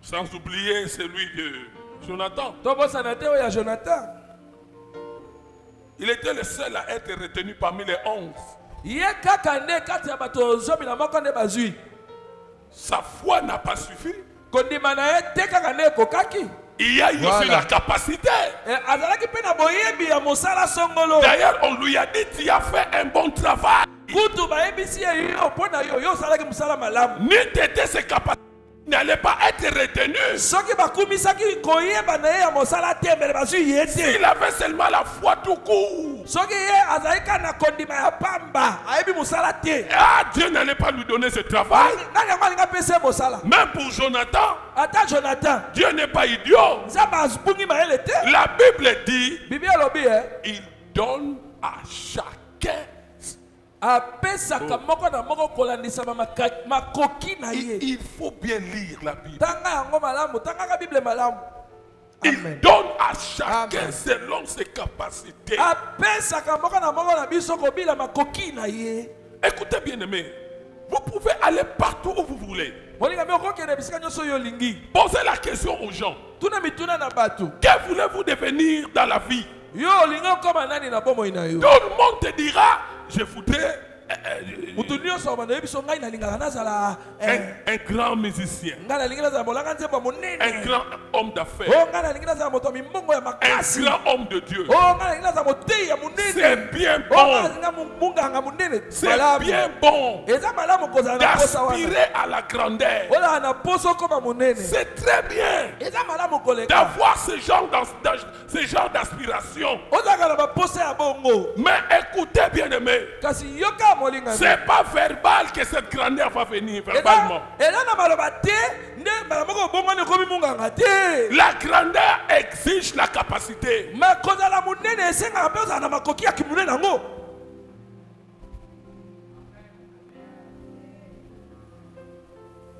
sans oublier celui de Jonathan. Tobosana te oyo ya Jonathan. Il était le seul à être retenu parmi les 11. Ye kaka nde kati ya bato zomi na moko nde bazwi. Sa foi n'a pas suffi. Kondima na ye te kaka nde ekokaki. Il y a eu aussi la capacité. Azalaki mpe na boyebi ya mosala songolo. D'ailleurs, on lui a dit, tu as fait un bon travail. Kutu bayebisi ye yo mpo na yo osalaki mosala malamu. N'eût été ses capacités, n'allait pas être retenu. Soki bakumisaki koyeba na ye ya mosala te mbele bazwi ye te. Il avait seulement la foi tout court. Soki ye azalaki kaka na kondima ya pamba ayebi mosala te. Ah, Dieu n'allait pas lui donner ce travail. Nani yango alinga pesa ye mosala. Même pour Jonathan, Ata Jonathan Dieu n'est pas idiot. nzambe azibungi mayele te. La Bible dit, Bibi alobi il donne à chacun. apesaka moko na moko kolandisama makoki na ye. Il faut bien lire la Bible. Tanga yango malamu, tangaka Bible malamu. Il donne à chacun Amen. selon ses capacités. Apesaka moko na moko na biso kobila makoki na ye. Écoutez bien aimé, vous pouvez aller partout où vous voulez. Molinga me okokende bisika nyonso oyo olingi. Posez la question aux gens. Tuna mituna na bato. Que voulez-vous devenir dans la vie? Yo olingi okoma nani na bomoi na yo. Tout le monde te dira, je voudrais Mutu nyonso bana biso ngai nalingaka nazala un grand musicien, ngai nalingi nazala bolanga nzembo un monene. grand homme d'affaires, Oh ngai nalingi nazala moto mimbongo ya un makasi. grand homme de Dieu. Oh ngai nalingi nazala motei ya monene. C'est bien Oh ngai bon, nalingi munganga monene. c'est bien bon Eza malamu kozala na posa wana. d'aspirer à la grandeur. Ola na poso koma monene. C'est très bien Eza malamu koleka. d'avoir ce genre d'aspiration. Ozaka na baposa ya bongo. Mais écoutez bien aimé, Kasi yoka molinga. c'est pas verbal que cette grandeur va venir verbalement. Ela na maloba te nde malamoko bongo ne komi munganga te. La grandeur exige la capacité. Ma kozala monene esenga mpe ozala na makoki ya kimunene nango.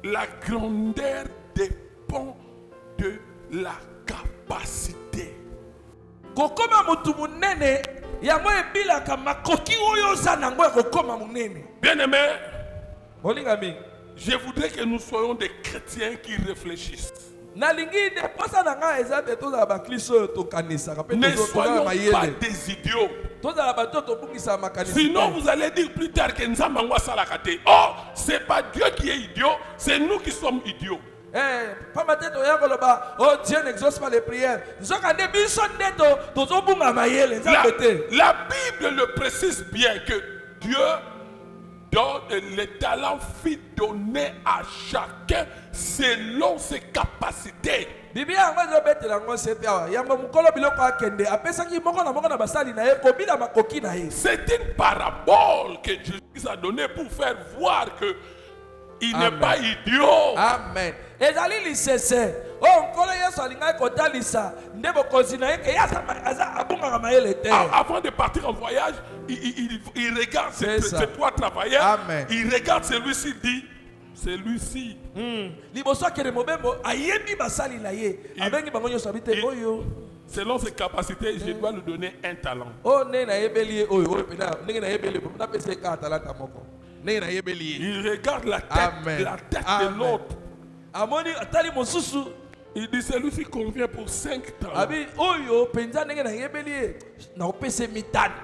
La grandeur dépend de la capacité. Kokoma mutu munene yango ebilaka makoki oyo oza nango ya kokoma munene. Bien-aimé, Molingami, je voudrais que nous soyons des chrétiens qui réfléchissent. nalingi de posa na nga eza te tozala bakliso oyo tokanisaka mpe Ne tozala soyons pas mayele. des idiots. Tozala bato tobungisa makanisi. Sinon, vous allez dire plus tard que nous avons salakate. Oh, c'est pas Dieu qui est idiot, c'est nous qui sommes idiots. Pama te toya koloba oh Dieu n'exauce pas les prières. Nzoka nde biso nde tozobunga mayele nzambe te. La Bible le précise bien que Dieu donne les talents fit donner à chacun selon ses capacités. Bibi yango ezobetela ngo sete awa yango mokolo biloko akende apesaki moko na basali na ye kobila makoki na ye. C'est une parabole que Jésus a donnée pour faire voir que il n'est pas idiot. Amen. Ezali lisese. Oh nkolo Yesu alingaki kotalisa nde bokonzi na ye ke aza abungaka mayele te. Avant de partir en voyage, il regarde ces trois travailleurs. Amen. Il regarde celui-ci, dit celui-ci. Liboso akende mobembo ayebi basali na ye abengi bango nyonso abi te oyo. Selon ses capacités, je dois lui donner un talent. Oh ne na yebeli ye oyo pena ndenge na yebeli po na pesa ka talanta moko. Ndenge na yebeli ye. Il regarde la tête, Amen. la tête Amen. de l'autre. Amoni atali mosusu. Il dit celui-ci convient pour 5 talents. Abi oyo penza ndenge na yebeli ye na opese mitani.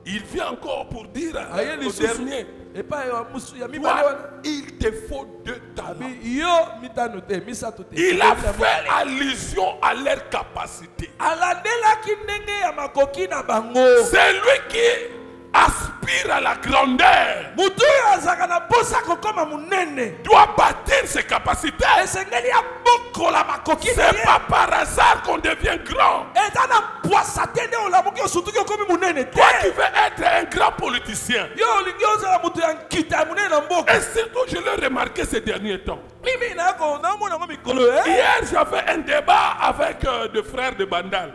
Il vient encore pour dire Aye au lisusu. dernier, Et pas ya mi toi, bale. il te faut 2 talents. Abi yo mitano te misato te. Il a fait allusion à leur capacité. Alandelaki ndenge ya makoki na bango. C'est lui qui aspire à la grandeur. Mutu azaka na posa kokoma munene. Doit bâtir ses capacités. C'est pas par hasard qu'on devient grand. Toi qui veux être un grand politicien. Et surtout, je l'ai remarqué ces derniers temps. Hier, j'avais un débat avec des frères de Bandal.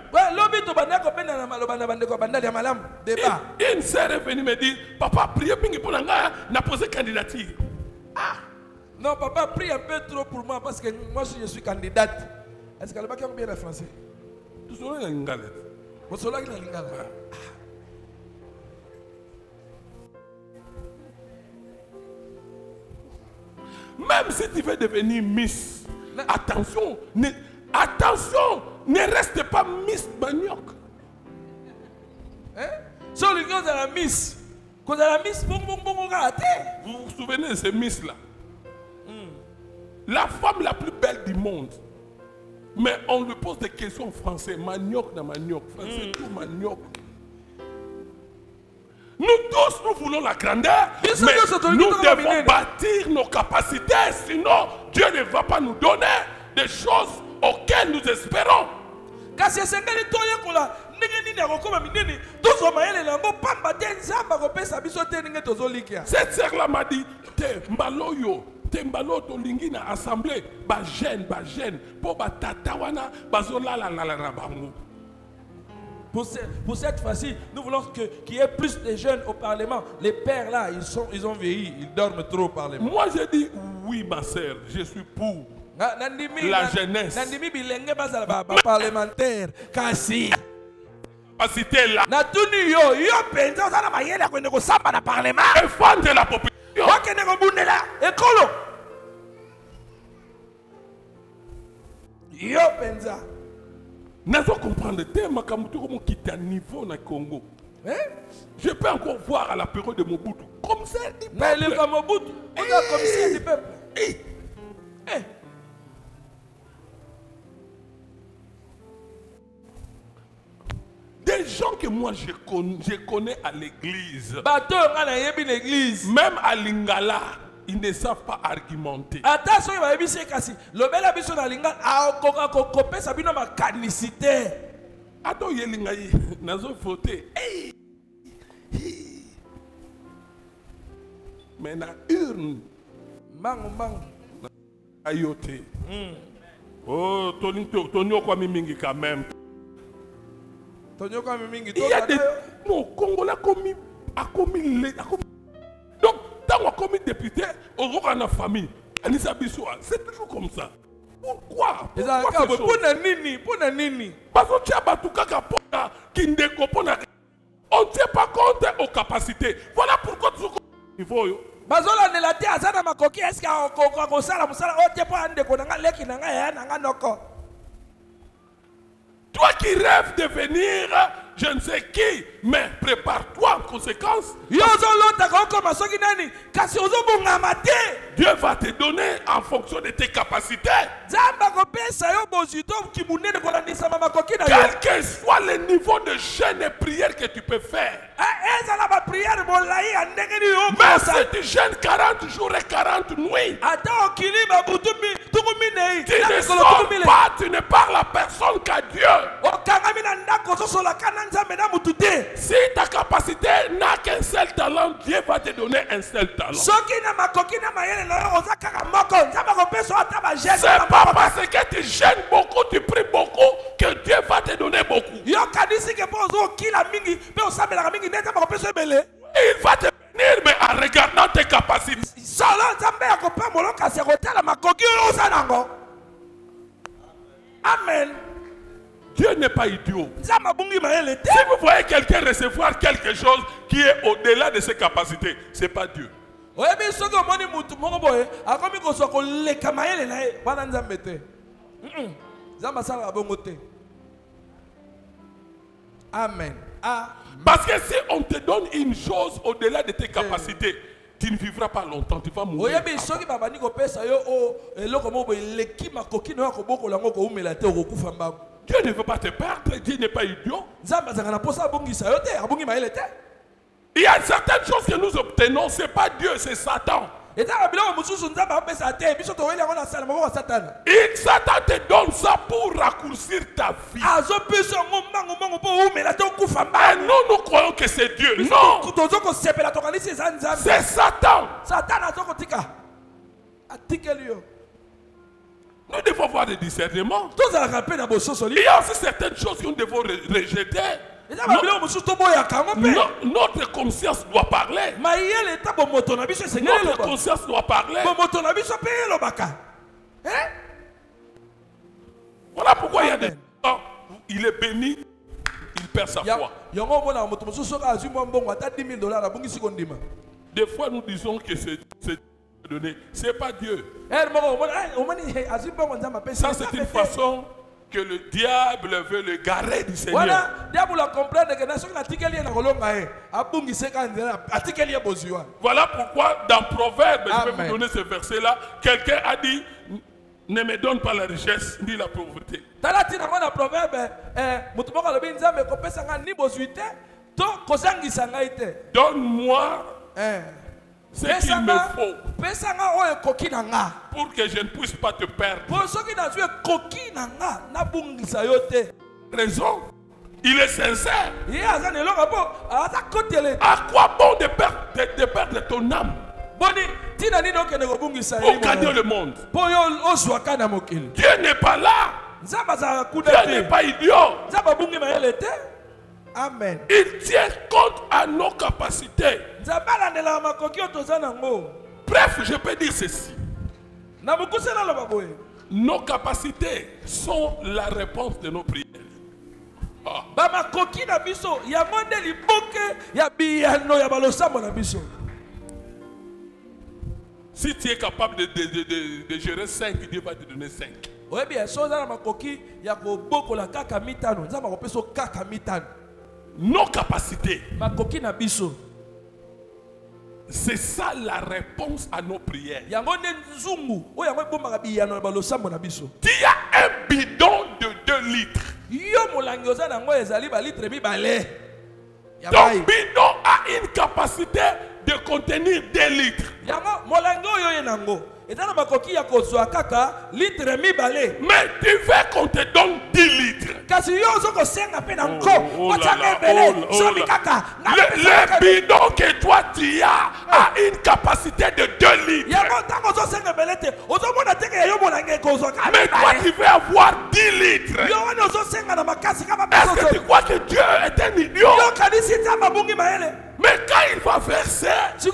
Une sœur est venue me dire, papa, priez pour n'a posé candidature. Ah! Non, papa, prie un peu trop pour moi parce que moi je suis candidate. Est-ce qu'elle va bien le français? Tout cela est lingala. Tout cela est lingala. Même si tu veux devenir Miss, attention, ne reste pas Miss Manioc. Hein? Si on est la Miss, quand la Miss, bon, vous vous souvenez de ces Miss là? La femme la plus belle du monde. Mais on lui pose des questions en français. Manioc dans manioc. Français tout manioc. Nous tous, nous voulons la grandeur. Mais nous devons bâtir nos capacités. Sinon, Dieu ne va pas nous donner des choses auxquelles nous espérons. Cette sœur-là m'a dit, Mbaloyo. Tembalo tolingi na assemblée ba jeune pour ba tatawana bazola la bango. Pour cette fois-ci, nous voulons qu'il y ait plus de jeunes au Parlement. Les pères là, ils ont vieilli, ils dorment trop au Parlement. Moi je dis oui ma sœur, je suis pour la jeunesse. Nandimi bilenge bazala ba parlementaire kasi. Capacité là. Na tuni yo penza za na mayele ko ndeko samba na Parlement. Défendre la population. Yo penza. Nazo comprendre tellement comme quitte à niveau na Congo. Je peux encore voir à la période de Mobutu comme ça du peuple. Mais le Mobutu, on a commissaire du peuple. Des gens que moi je connais à l'église. Même à Lingala, ils ne savent pas argumenter. Attention, il va y avoir le bel abisso na Lingala a copé sabino ma canicité. Ado yelingayi nazo voté. Mais na urne mang ayote. Oh, Tonio kwa mingi quand même. Il y a des Congolais a commis donc tant qu'on a commis député on va en famille c'est toujours comme ça. Pourquoi on ne tient pas compte aux capacités. Voilà pourquoi toujours niveau yo bazola ne la te azana makoki est-ce qu'on sala musala o te po ande ko nanga leki nanga ya nanga noko. Toi qui rêves de devenir je ne sais qui, mais prépare-toi en conséquence. Dieu va te donner en fonction de tes capacités. Quel que soit le niveau de jeûne et prière que tu peux faire. Mais si tu jeûnes 40 jours et 40 nuits, tu ne parles à personne qu'à Dieu. Si ta capacité n'a qu'un seul talent, Dieu va te donner un seul talent. C'est pas parce que tu gênes beaucoup, tu pries beaucoup, que Dieu va te donner beaucoup. Il va te bénir, mais en regardant tes capacités. Amen. Dieu n'est pas idiot. Si vous voyez quelqu'un recevoir quelque chose qui est au-delà de ses capacités, ce n'est pas Dieu. Amen. Parce que si on te donne une chose au-delà de tes capacités, tu ne vivras pas longtemps, tu vas mourir. Dieu ne veut pas te perdre, Dieu n'est pas idiot. Il y a certaines choses que nous obtenons, ce n'est pas Dieu, c'est Satan. Et Satan te donne ça pour raccourcir ta vie. Et nous croyons que c'est Dieu. Non, c'est Satan. Nous devons avoir des discernements. Il y a aussi certaines choses que nous devons rejeter. Notre conscience doit parler. Notre conscience doit parler. Voilà pourquoi il y a des gens, il est béni, il perd sa foi. Des fois nous disons que c'est donné. Ce n'est pas Dieu. Ça c'est une façon que le diable veut le garer du Seigneur. Voilà pourquoi dans Proverbe, je vais vous donner ce verset-là, quelqu'un a dit, ne me donne pas la richesse ni la pauvreté. Donne-moi ce qu'il me faut pour que je ne puisse pas te perdre. Raison, il est sincère. À quoi bon de perdre ton âme pour gagner le monde? Dieu n'est pas là. Dieu n'est pas idiot. Amen. Il tient compte à nos capacités. Bref, je peux dire ceci. Nos capacités sont la réponse de nos prières. Si tu es capable de gérer 5, Dieu va te donner 5. Nos capacités, c'est ça la réponse à nos prières. Tu as un bidon de 2 litres. Ton bidon a une capacité de contenir 2 litres. Mais tu veux qu'on te donne 10 litres. Le bidon que toi tu as une capacité de 2 litres. Mais toi tu veux avoir 10 litres. Est-ce que tu crois que Dieu est un idiot? Mais quand il va verser, à 2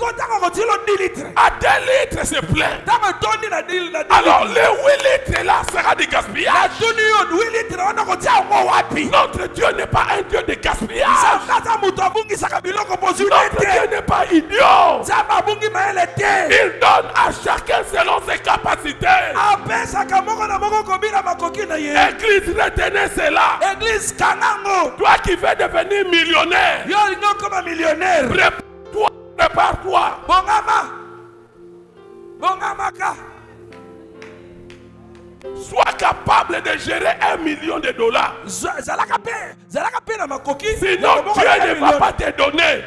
litres c'est plein. Alors les 8 litres là sera du gaspillage. Notre Dieu n'est pas un Dieu de gaspillage. Notre Dieu n'est pas idiot. Il donne à chacun selon ses capacités. Église, retenez cela. Toi qui veux devenir millionnaire, prépare-toi. Sois capable de gérer $1 million. Sinon Dieu ne va pas te donner.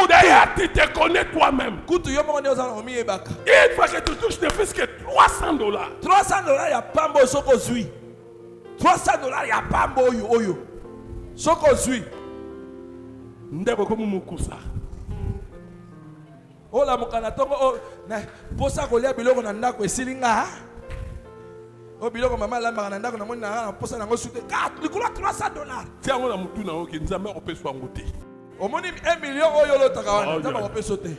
D'ailleurs tu te connais toi-même. Une fois que tu touches ne fais que $300. $300 ya pambo soko zui. $300 ya pambo oyo. Soko zui. Ndebo komu mukusa. Ola mukana tongo na posa kolia biloko na ndako esilinga. O biloko mama lamba na ndako na moni na posa nango sute likolo $300. Tiens on a mutu na oke nzambe opeswa ngote. Omoni $1 million oyo lotaka wana nzambe opesote.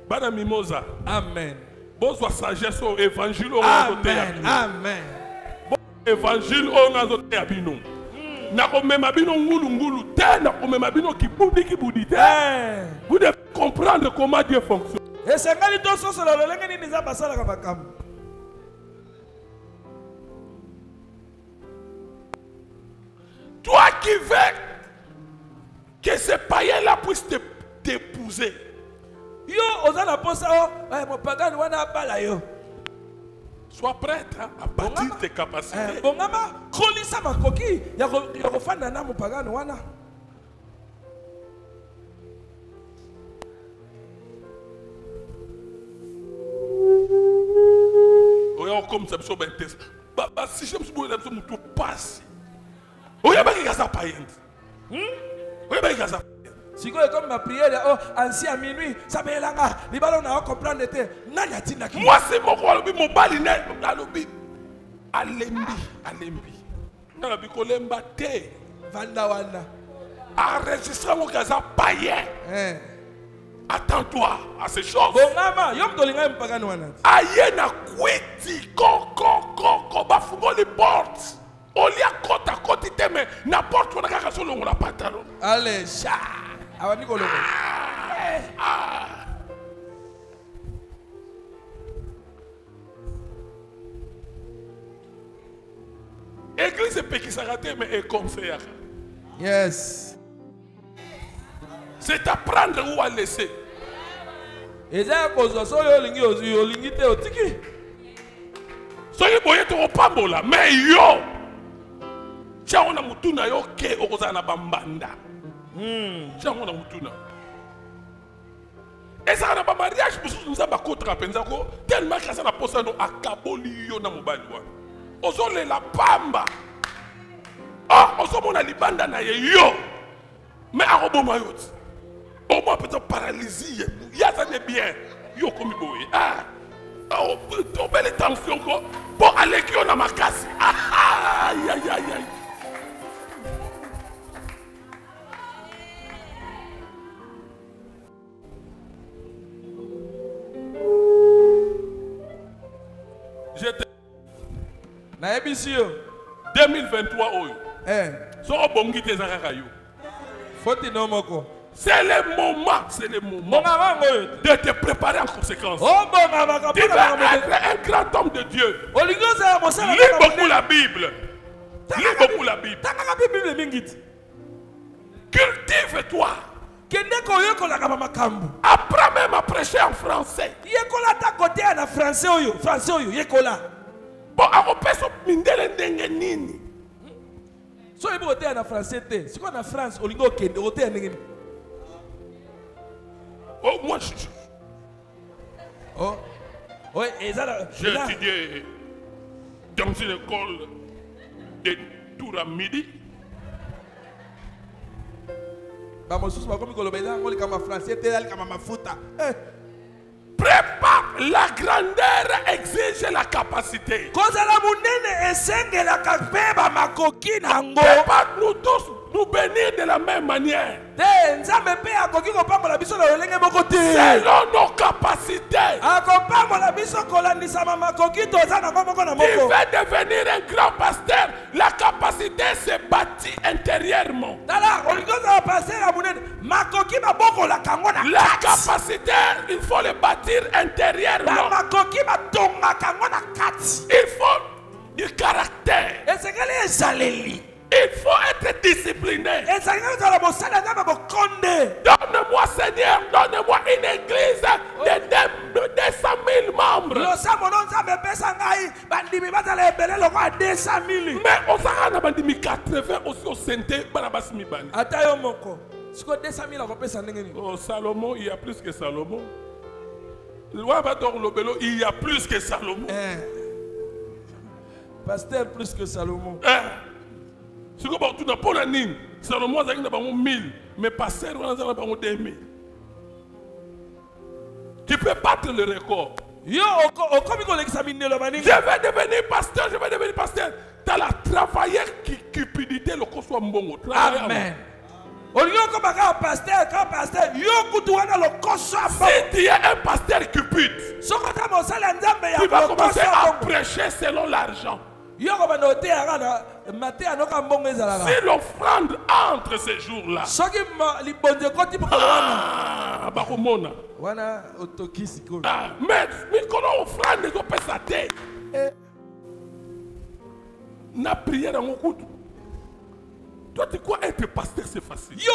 Bana mimosa. Amen. Bozwa sagesse au évangile au ngazote ya bino. Amen. Évangile au ngazote ya bino. Nakomema bino ngulu te, nakomema bino kibudi te. Vous devez comprendre comment Dieu fonctionne. Et c'est quand il doit sur le lenge ni nza basala ka bakam. Toi qui veux que ces païens là puissent t'épouser. Yo ozana posa mon pagani wana bala yo. Sois prête à bâtir tes capacités. Bongama kolisa makoki ya kofanda na mupagani wana. comme ça, si je me suis dit, tout passe. Oui, il y a des gens qui oui, il y a des gens si comme ma prière, oh, ancien à minuit, ça me langa, les ballons n'a pas comprendre l'été. Moi, c'est mon rôle, mon balinet, Alembi. Nalabi kolemba te. Vanda wanda. Enregistre mon gaza païen. Attends-toi à ces choses. Bon maman, yom tolinga mpagano wana. Aye na kwiti ko bafungo les portes. Olia kota koti teme na porte wana kaka solo ngona pantalon. Allez, cha. Awani ko longo. Église est qui s'arrête mais est conseillère. Yes. C'est apprendre où à laisser. Et ça cause ça yo lingi te otiki. Soyez boye to pambola mais yo. Cha ona mutuna yo ke okozana bambanda. Cha ona mutuna. Et ça na ba mariage nous ba kotra penza ko tellement que ça na posa no akaboli yo na mobali wa. Ozole la pamba. Ah, ozomona libanda na ye yo. Mais aroboma yoti. Au moins peut-être paralysie. Ya ça n'est bien. Yo comme boy. Ah. Oh, belle tension ko. Pour aller qui on a ma casse. Ah, aïe aïe aïe aïe. J'étais na ebisio 2023 oyo. So bongi te zakaka yo. Foti no moko. C'est le moment de te préparer en conséquence. Tu vas être un grand homme de Dieu. Lis beaucoup la Bible. Lis beaucoup la Bible. Cultive-toi. Apprends même à prêcher en français. Bon, à peso mindele ndenge nini. So il faut en français. C'est quoi en France? Olingo kende ote ndenge. Oh, moi, j'ai étudié dans une école de Tour à midi. Prépare, la grandeur exige la capacité. Prépare nous tous, nous bénir de la même manière. Selon nos capacités. Il va devenir un grand pasteur. La capacité se bâtit intérieurement. La capacité, il faut le bâtir intérieurement. Il faut du caractère. Il faut être discipliné. Donne-moi, Seigneur, donne-moi une église de 200 000 membres. Mais on s'en a bandimi 80 aussi au Sainté, Barabas Mibani. Oh, Salomon, il y a plus que Salomon. Il y a plus que Salomon. Pasteur plus que Salomon. Si tu n'as pas la ligne, Salomon a 1000, mais pasteur, on a 2000. Tu peux battre le record. Je vais devenir pasteur, Tu as la travailleur qui cupidité, le coup soit bon. Amen. Si tu es un pasteur cupide, tu vas commencer à prêcher selon l'argent. Si l'offrande entre ces jours-là, mais comment offrande ne peut s'attendre? Na prière à mon coup. Toi, tu crois être pasteur, c'est facile. Je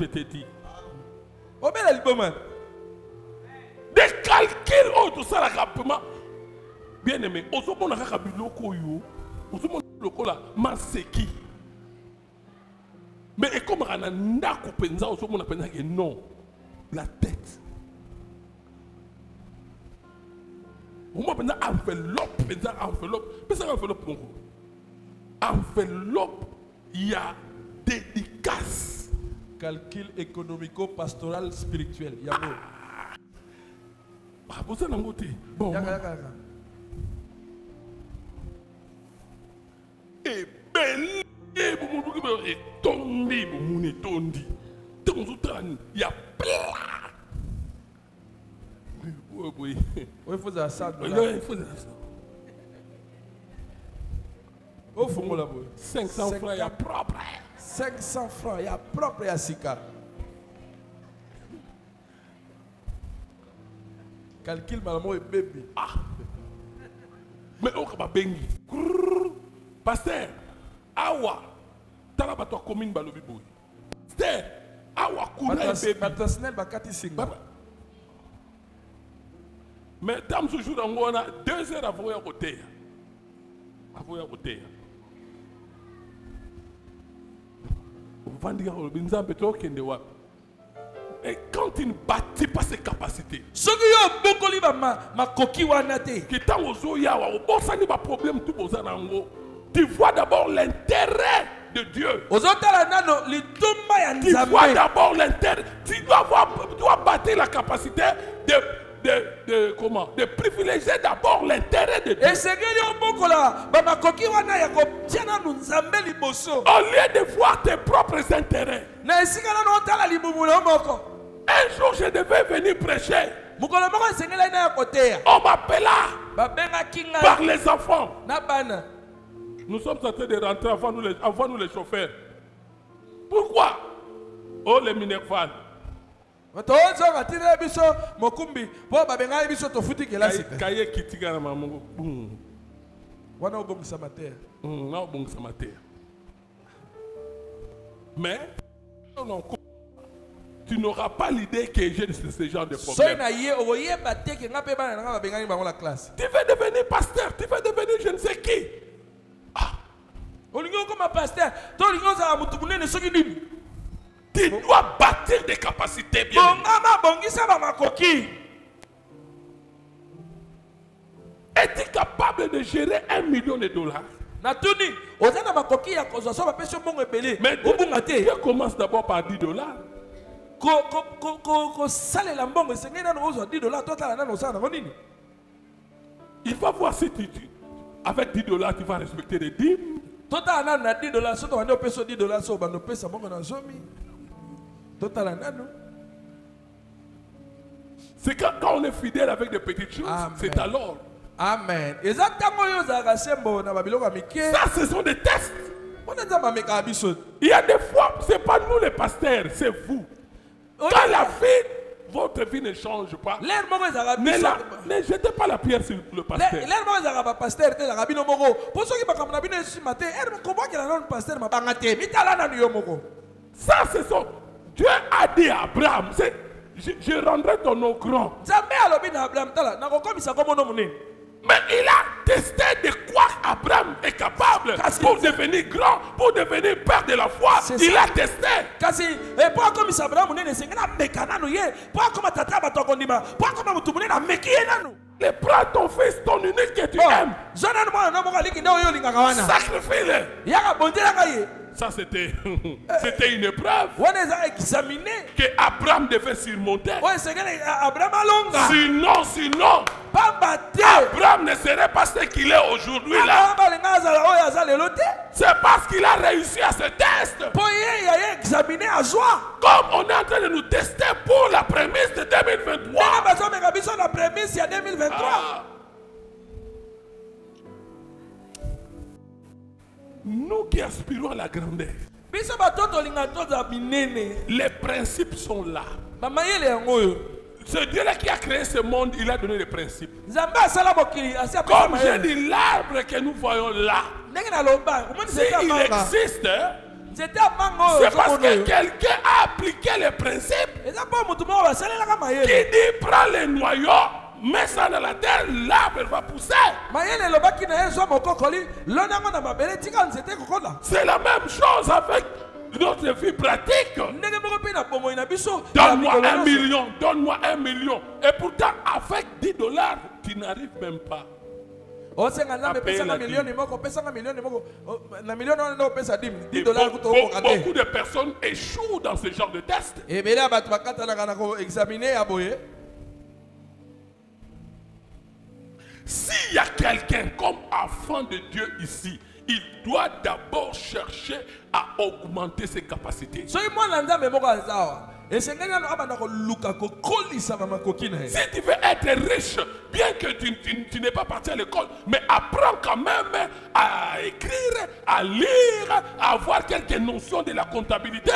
te dis. Des calculs, tout ça, rapidement. Bien aimé, on a un biloko yo, on a maseki. Mais comme on a ndako penza, on a non, la tête. Moi, maintenant, enveloppe, enveloppe, il y a dédicace. Calcul économico-pastoral spirituel. Yabo. Ah, vous avez côté. Bon. Et belle, et tombé, il y a plein. Oui. Il faut ça. Il faut ça. Au fond, 500 francs, il y a propre. 500 francs, il y a propre et à Sika. Calcul maman et bébé. Ah. Mais on va bengi. Pasteur, awa. Talabato commune balobi boy. Pasteur, awa kuna bébé. Matasnel bakati singa. Mais tam toujours on a 2 heures avant à côté. Avant à côté. Et quand il ne bâtit pas ses capacités, ce qui est beaucoup de ma coquille wanate. Qui tant aux yawa, au bon ça n'est pas problème tout aux anango. Tu vois d'abord l'intérêt de Dieu. Aux autres là, les tombes ya tu vois d'abord l'intérêt. Tu dois bâtir la capacité de privilégier d'abord l'intérêt de Dieu. Et c'est que beaucoup là, ma coquille wana ya ko tiana nous nzambe liboso. Au lieu de voir tes propres intérêts. Na esika na otala libubulo moko. Un jour je devais venir prêcher. Mukolo moko sengela na ya kotea. On m'appela par les enfants. Na bana. Nous sommes en train de rentrer avant nous les chauffeurs. Pourquoi? Oh les Minerval. Mokumbi, babenga biso to futi ke la sika. Kaye kitika na mamango. Wana obongisa mater. Na obongisa mater. Mais tu n'auras pas l'idée que j'ai ce genre de problème. Tu veux devenir pasteur, tu veux devenir je ne sais qui. Ah. Tu dois bâtir des capacités bien. Es-tu capable de gérer $1 million? Mais Dieu commence d'abord par $10. Il va voir si avec $10 tu vas respecter les dîmes. C'est quand on est fidèle avec des petites choses, c'est alors. Amen. Ça, ce sont des tests. Il y a des fois, ce n'est pas nous les pasteurs, c'est vous. Quand la vie, votre vie ne change pas, ne jetez pas la pierre sur le pasteur. Ça, c'est ça. Dieu a dit à Abraham, je rendrai ton nom grand. Mais il a testé de quoi Abraham est capable pour devenir grand, pour devenir père de la foi. Il a testé. Le prends ton fils, ton unique que tu aimes. Sacrifie-le. Ça c'était une épreuve que Abraham devait surmonter. Sinon, Abraham ne serait pas ce qu'il est aujourd'hui là. C'est parce qu'il a réussi à ce test. Comme on est en train de nous tester pour la prémisse de 2023. Nous qui aspirons à la grandeur, les principes sont là. Ce Dieu-là qui a créé ce monde, il a donné les principes. Comme j'ai dit, l'arbre que nous voyons là, s'il existe, c'est parce que quelqu'un a appliqué les principes. Qui dit prends les noyaux, mets ça dans la terre, l'arbre va pousser. C'est la même chose avec notre vie pratique. ndenge moko mpe na bomoi na biso Donne-moi ya mikolo 1 nyonso. million, donne-moi 1 million. Et pourtant, avec 10 dollars, tu n'arrives même pas. osenga nzambe Apela pesanga dime. milioni moko pesanga milioni moko na milioni wana nde opesa 10 Et dollars kuta okoka te beaucoup de personnes échouent dans ce genre de test. ebele ya bato bakatanaka na koexamine ya boye. S'il y a quelqu'un comme enfant de Dieu ici, il doit d'abord chercher à augmenter ses capacités. soki mwana nzambe moko aza awa esengeli nano abanda koluka kokolisa bamakoki na ye. Si tu veux être riche, bien que tu n'es pas parti à l'école, mais apprends quand même à écrire, à lire, à avoir quelques notions de la comptabilité.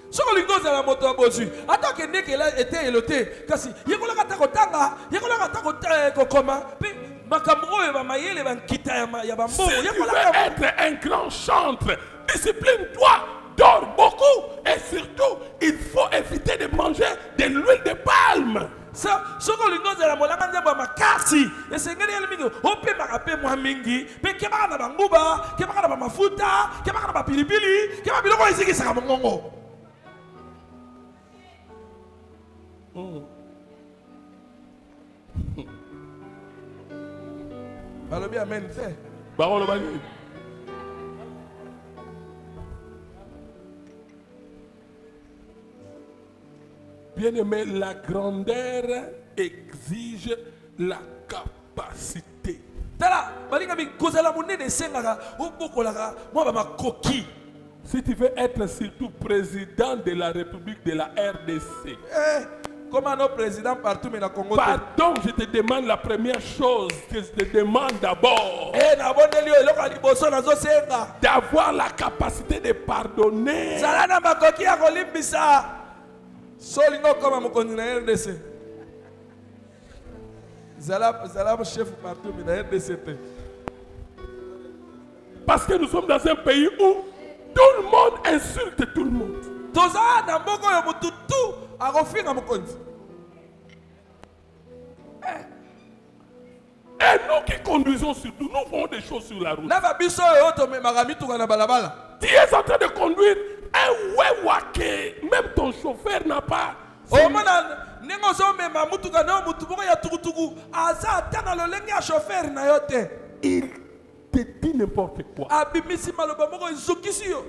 soki olingi ozala moto ya bozwi ata okendeki eteyelo te kasi yekolaka ata kotanga yekolaka ata kokoma mpe makambo oyo bamayele bankita ya Si bambongo tu veux yekolaka être un grand chantre, discipline-toi, dors beaucoup et surtout, il faut éviter de manger de l'huile de palme. soki olingi ozala molanga nzambo ya makasi esengeli yeli mingi opemaka mpe mwa mingi mpe kebaka na banguba kebaka na bamafuta kebaka na bapilipili keba biloko oyo ezikisaka mongongo. balobi amen te. Parole banni. Bien-aimé, la grandeur exige la capacité. tala balingami kozala monene esengaka obokolaka mwa bamakoki. Si tu veux être surtout président de la République de la RDC, Comment nos présidents partout mais na Congo. pardon, je te demande la première chose que je te demande d'abord. Na bondeli oyo eloko ya liboso nazosenga. D'avoir la capacité de pardonner. Zala na makoki ya kolimbisa. Solingo koma mokonzi na RDC. Zala chef partout mais na RDC te. Parce que nous sommes dans un pays où tout le monde insulte tout le monde. Toza na mboko yo mututu akofinga mokonzi. Et nous qui conduisons surtout, nous faisons des choses sur la route. Na babiso yo to me magamituka na balabala. Tu es en train de conduire un wewake. Même ton chauffeur n'a pas. O mana nengo zo me mamutuka na mutu boko ya tukutuku aza tana lolenge ya chauffeur na yo te. Il te dit n'importe quoi. Abimisi maloba moko ezokisi yo.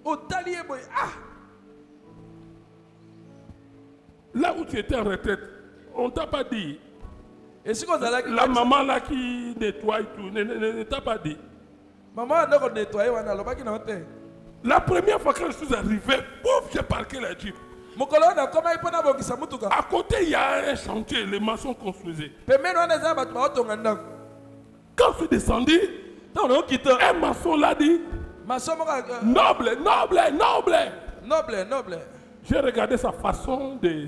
Otali ye boy Là où tu étais en retraite, on t'a pas dit. Et si on a La maman là qui nettoie tout, ne t'a pas dit. Maman a donc nettoyé wana lobaki na hotel. La première fois que je suis arrivé, pouf, j'ai parqué la Jeep. Mokolo na koma ipona bokisa mutuka. À côté, il y a un chantier, les maçons construisaient. Pemeno wana za batu baotonga ndako. Quand je suis descendu, On quitte. un maçon l'a dit. Maçon moka Noble, noble, noble. noble noble. J'ai regardé sa façon de...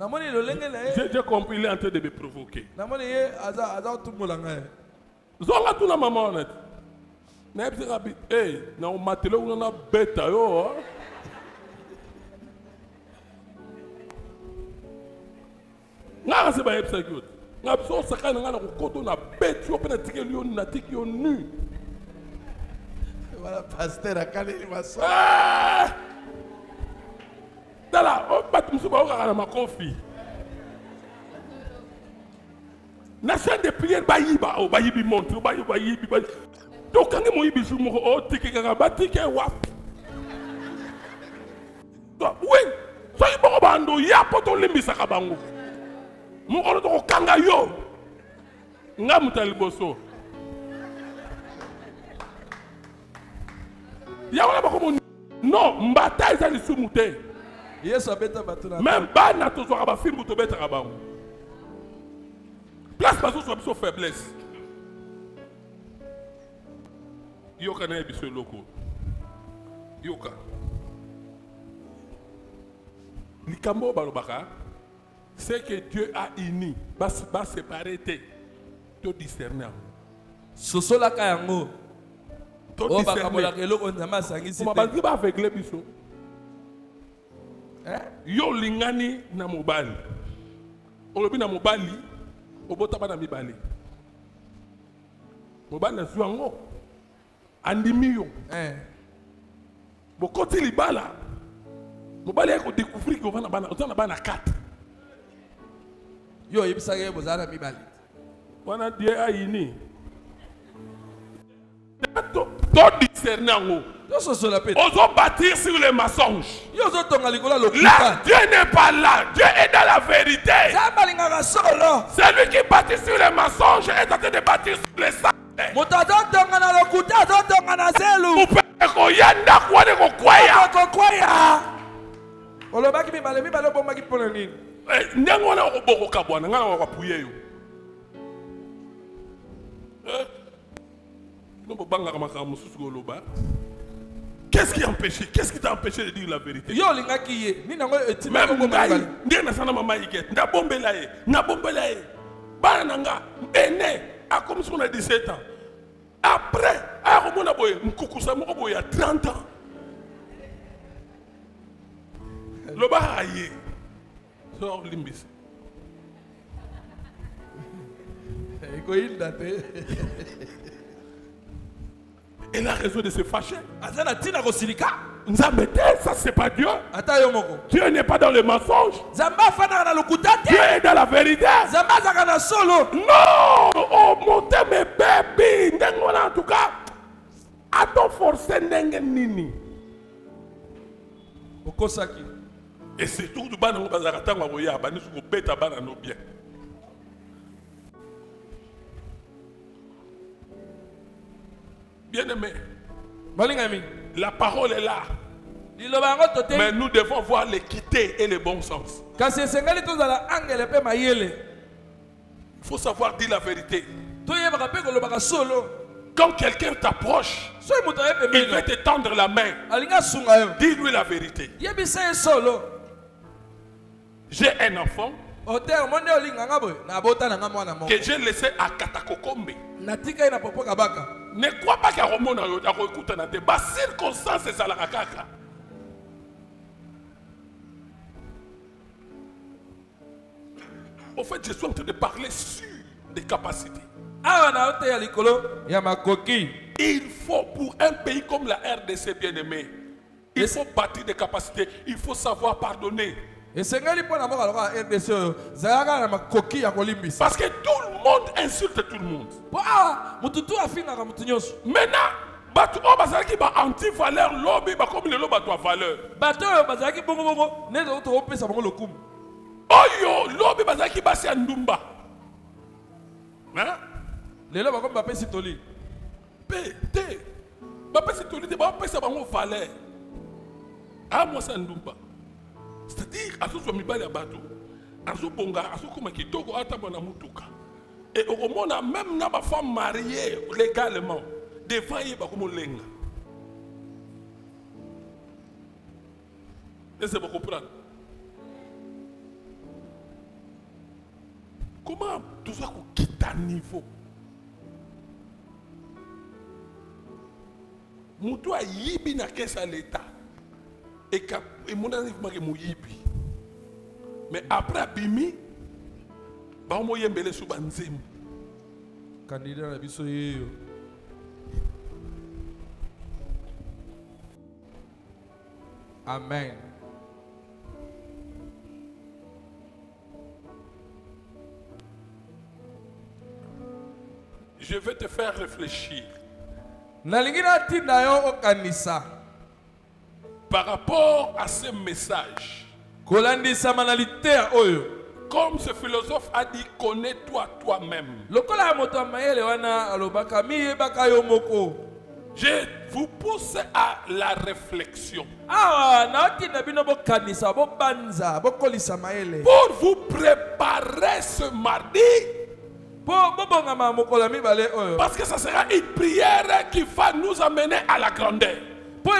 Namoni lolenge na ye. J'ai compris, il est en train de me provoquer. Namoni ye aza tumula ngai. Zonga tu na maman honnête. Na yebisi rabi, eh, na umatele una beta yo. Nga se ba yebisa kyot. Nga biso sakana nga na kokoto na beti yo pe na tikeli yo na tiki yo nu. Voilà pasteur akali maçon. Dala, o bat musu ba okaka na makofi. Na chaîne de prière ba yiba, o ba yibi montre, ba yibi ba. To kange mo yibi sumo o tiki kaka ba tiki wap. Oui, so yibo ba ndo ya poto limbisa ka bango. Mo ko to kanga yo. Nga mutali boso. Ya wala ba ko non, mbata ezali sumute. Yesu abeta batu na. Même pas na to soka ba fimbu to beta ka bango. Place baso so biso faiblesse. Yoka na biso loko. Yoka. Likambo balobaka, c'est que Dieu a uni, va séparer to discerner. Sosola kayango. To O bakabola discerner. keloko nzama sangisi. Kuma bangi ba aveugle biso. Yo lingani na mobali. Olobi na mobali, obota ba na mibali. Mobali na zuango. Andimi yo. Bokoti libala. Mobali yako découvrir que on a bana 4. Yo yebisage bozala mibali. Wana die ayini. To discerner ngo. Oso so la paix. Oso bâtir sur les mensonges. Yo zo tonga likola Là, lokuta. Dieu n'est pas là. Dieu est dans la vérité. Zamba lingaka solo. Celui qui bâtit sur les mensonges est en train de bâtir sur les saints. Moto azotonga na lokuta azotonga na zelu. Koyenda kwane kokwaya. Kokwaya. Olobaki mibale bomaki pona nini? Nyango wana okoboko kabwana ngana wakapuye yo. Qu'est-ce qui a empêché? Qu'est-ce qui t'a empêché de dire la vérité? Yo lingaki ye. Ni nango etima Même ngai ndie na sana mama iket. Na bombela ye. Bana nanga ene a comme si on a 17 ans. Après, a komona boye mkukusa moko boye à 30 ans. Loba aye. So limbis. Elle a raison de se fâcher. Ça c'est pas Dieu. Dieu n'est pas dans le mensonge. Dieu est dans la vérité. Non, oh mon Dieu, mes bébés. En tout cas, à ton forcer nini. Et c'est tout du bas dans le bazaratan ou ya bani sur bêta bana no bien. Bien-aimé, la parole est là. Mais nous devons voir l'équité et le bon sens. Il faut savoir dire la vérité. Quand quelqu'un t'approche, il veut te tendre la main. Dis-lui la vérité. J'ai un enfant que j'ai laissé à Katakokombe. Ne crois pas qu'il y a un monde qui a écouté dans des circonstances et ça la kaka. En fait, je suis en train de parler sur des capacités. Il faut pour un pays comme la RDC, bien aimé, il faut bâtir des capacités, il faut savoir pardonner. Parce que tout le monde insulte tout le monde. Maintenant, anti-valeur, lobby, comme le lobby à valeur. Oyo, lobby, bazaki basi andumba. Hein? Les lobby comme bapé sitoli. Pété. Bapé sitoli, te bapé sa bango valeur. Ah, moi, c'est andumba. C'est-à-dire, à ce soit mi bali à bateau, à ce bonga, à ce comme qui togo à tabana mutuka. Et au monde, même na ba femme mariée légalement, devant y ba comme lenga. Laissez-moi comprendre. Comment tout ça quitte à niveau? Moutou a yibi na kesa l'État. Et mon ami m'a dit mais après Bimi, bah on m'a yembelé sous banzem. Candidat à bisoye. Amen. Je vais te faire réfléchir. Par rapport à ce message, comme ce philosophe a dit, connais-toi toi-même. Je vous pousse à la réflexion. Pour vous préparer ce mardi, parce que ça sera une prière qui va nous amener à la grandeur. Comme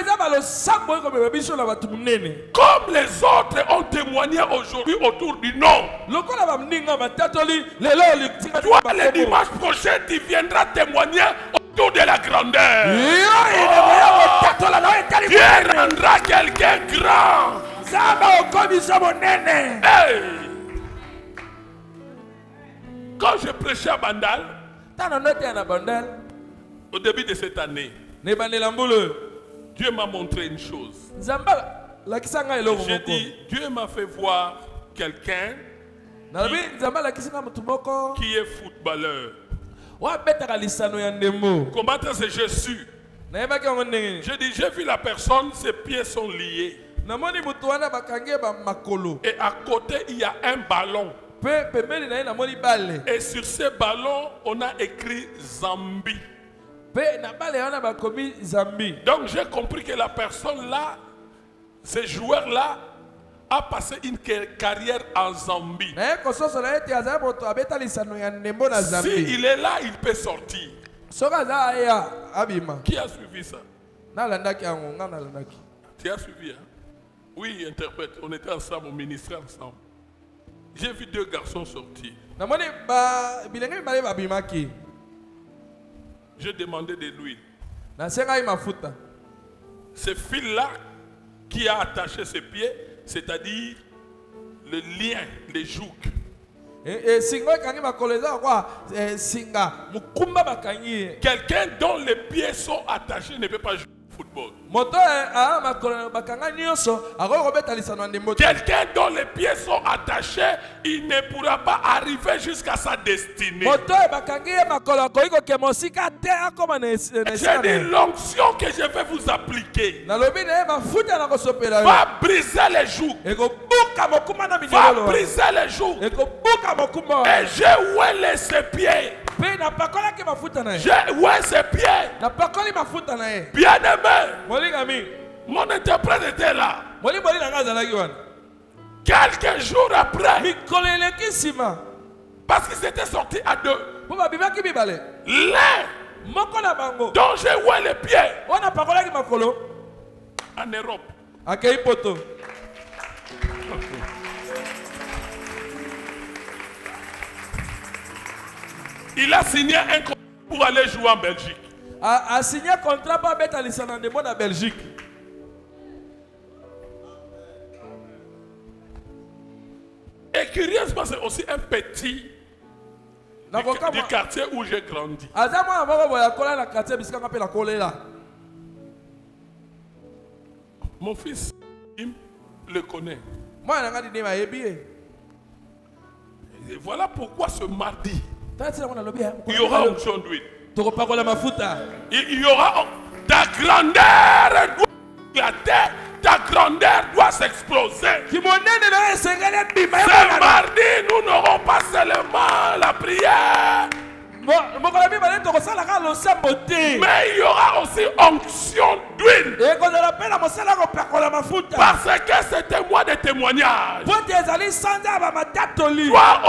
les autres ont témoigné aujourd'hui autour du nom. Toi, le dimanche prochain, tu viendras témoigner autour de la grandeur. Dieu rendra quelqu'un grand. Hey. Quand je prêchais à Bandal, au début de cette année, Dieu m'a montré une chose. J'ai dit, Dieu m'a fait voir quelqu'un qui est footballeur. Comment c'est Jésus? J'ai dit, j'ai vu la personne, ses pieds sont liés. Et à côté, il y a un ballon. Et sur ce ballon, on a écrit Zambie. Donc j'ai compris que la personne là, ce joueur-là, a passé une carrière en Zambie. Si il est là, il peut sortir. Qui a suivi ça? Tu as suivi, hein? Oui, interprète. On était ensemble, on ministrait ensemble. J'ai vu 2 garçons sortir. J'ai demandé de l'huile. Ce fil-là qui a attaché ses pieds, c'est-à-dire le lien, les jougs. Quelqu'un dont les pieds sont attachés ne peut pas jouer au football. Quelqu'un dont les pieds sont attachés, il ne pourra pas arriver jusqu'à sa destinée. J'ai dit l'onction que je vais vous appliquer va briser les jougs. Va briser les jougs. Et j'ai oué ses pieds. J'ai oué ses pieds. Bien aimé, mon interprète était là. Quelques jours après, parce qu'ils étaient sortis à 2, l'un dont j'ai oué les pieds en Europe. Il a signé un contrat pour aller jouer en Belgique. A signé un contrat pour mettre à l'Islandémon en Belgique. Et curieusement, c'est aussi un petit du quartier où j'ai grandi. Mon fils, il le connaît. Et voilà pourquoi ce mardi, il y aura onction d'huile. Il y aura ta grandeur doit éclater, ta grandeur doit s'exploser. Ce mardi, nous n'aurons pas seulement la prière, mais il y aura aussi onction d'huile. Parce que c'est un mois de témoignage. Toi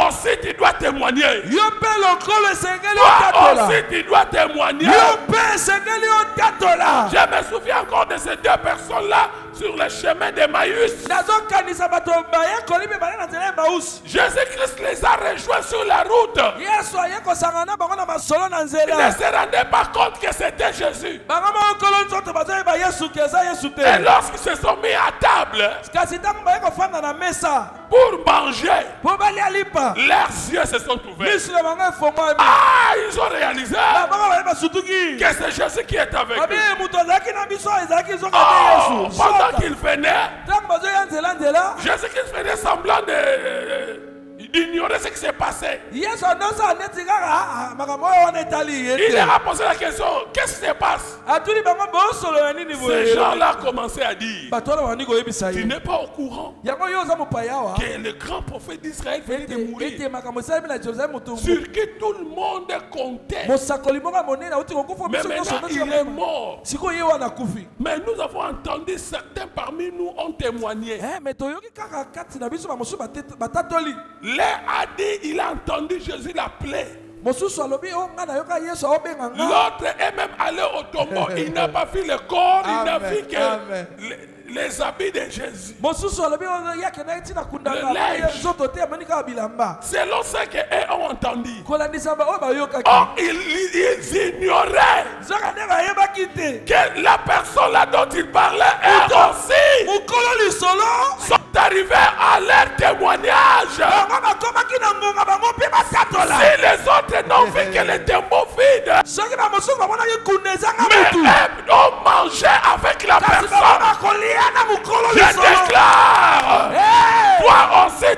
aussi tu dois témoigner. Toi aussi tu dois témoigner. Je me souviens encore de ces 2 personnes-là sur le chemin d'Emmaüs. Jésus-Christ les a rejoints sur la route. Ils ne se rendaient pas compte que c'était Jésus. Et lorsqu'ils se sont mis à table pour manger, leurs yeux se sont ouverts. Ah, ils ont réalisé que c'est Jésus qui est avec eux. Oh, pendant qu'il venait, Jésus-Christ faisait semblant d'ignorer ce qui s'est passé. Il leur a posé la question, qu'est-ce qui se passe? Ces gens-là commençaient à dire, tu n'es pas au courant que le grand prophète d'Israël venait de mourir, sur qui tout le monde comptait. Mais maintenant il est mort. Mais nous avons entendu, certains parmi nous ont témoigné. A dit, il a entendu Jésus l'appeler. L'autre est même allé au tombeau. Il n'a pas vu le corps, il n'a vu que les habits de Jésus. Selon ce qu'eux ont entendu. Oh, ils ignoraient que la personne là dont ils parlaient est aussi sont arrivés à leur témoignage. Si les autres n'ont vu que les tombeaux vides, mais eux ont mangé avec la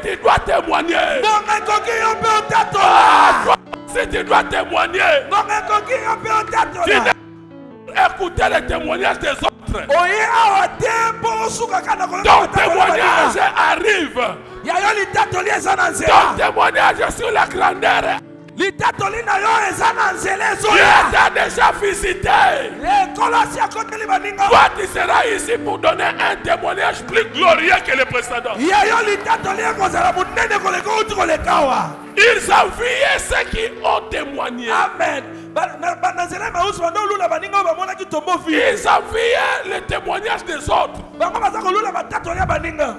tu dois témoigner. bonga ekoki yo mpe Ah, otatola toi aussi tu dois témoigner. bonga ekoki yo mpe Tu otatola n'as écouté les témoignages des autres. oye awa te mpo osukaka na koleka Ton batatola témoignage baninga. arrive. yayo litatoli eza na Ton nzela témoignage sur la grandeur. litatoli na yo eza na nzela Tu ezoya as déjà visité. ekolo asi akoteli baninga Toi, tu seras ici pour donner un témoignage plus glorieux que le précédent. yayo litatoli ekozala monene koleka outi koleka awa Ils enviaient ceux qui ont témoigné. amen na nzela mausi banda olula baninga oyo bamonaki tombo vi Ils enviaient le témoignage des autres, bango baza kolula batatoli ya baninga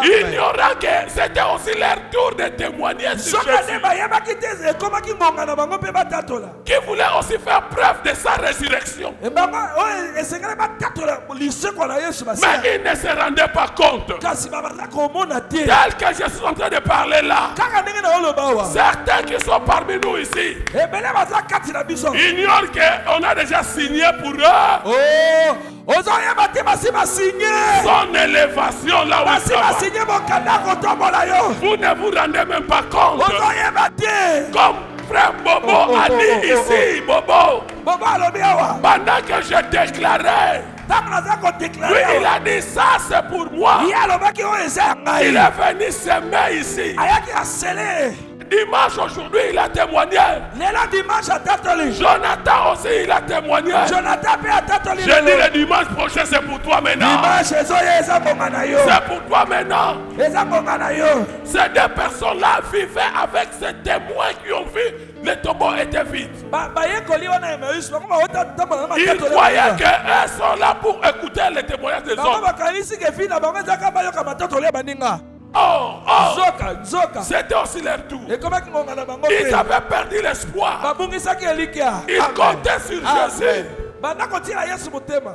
ignorant que c'était aussi leur tour de témoigner sur soki ane Jésus, bayebaki te ekomaki ngonga na bango mpe batatola qui voulait aussi faire preuve de sa résurrection. bango oyo esengeli batatola lisekwa na yesu basia Mais ils ne se rendaient pas compte. kasi babaza komona te Tel que je suis en train de parler là, kaka ndenge na oloba awa certains qui sont parmi nous ici ebele baza kati na biso ignorent qu'on a déjà signé pour eux ozoyeba te basi basinye son élévation là où ils basi travaillent. basinye mokanda kotombola yo Vous ne vous rendez même pas compte. ozoyeba te Comme frère Bobo a dit ici, Bobo, bobo alobi awa pendant que je déclarais, ntango naza lui kodeklare il a dit ça c'est pour moi. ye alobaki oyo eza ya Il ngai est venu s'aimer ici. ayaki asele Dimanche aujourd'hui il a témoigné. lelo dimanche atatoli Jonathan aussi il a témoigné. jonathan mpe atatoli Je dis le dimanche prochain c'est pour toi maintenant. dimanche ezoya eza ngonga na yo C'est pour toi maintenant. eza ngonga na yo Ces deux personnes-là vivaient avec ces témoins qui ont vu le tombeau était vide. bayekoli wana emeusi bango baotatambola na Ils matatoli croyaient qu'eux sont là pour écouter les témoignages des bango autres. bakanisi ke fi na bango ezaka bayoka matatoli ya baninga Oh, nzoka c'était aussi leur tour. ekomaki ngonga na bango Ils mpe avaient perdu l'espoir. babungisaki elikya Ils comptaient sur Jésus. banda kotiela yesu motema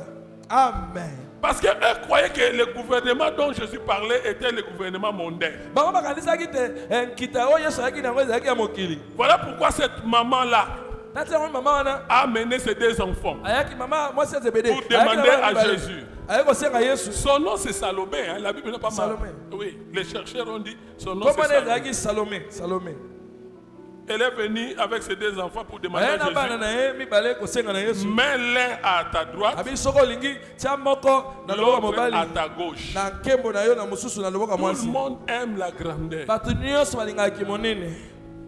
amen Parce qu'eux croyaient que le gouvernement dont Jésus parlait était le gouvernement mondain. bango bakanisaki te nkita oyo yesu ayaki nango ezalaki ya mokili Voilà pourquoi cette maman-là tati yango mama wana a amené ses deux enfants ayaki mama mwasi ya zebede pour demander à Jésus. ayaki kosenga yesu Son nom c'est Salomé. Hein? La Bible n'a pas mal. Salomé. Oui, les chercheurs ont dit son nom komana c'est Salomé. ezalaki salome Elle est venue avec ses deux enfants pour demander aye à na bana Jésus. na ye mibale kosenga na yesu Mets l'un à ta droite, abi soko olingi tia moko na loboko ya l'autre à mobali ta gauche. na nkembo na yo na mosusu na loboko ya Tout le mwasi monde aime la grandeur. bato nyonso balingaki monene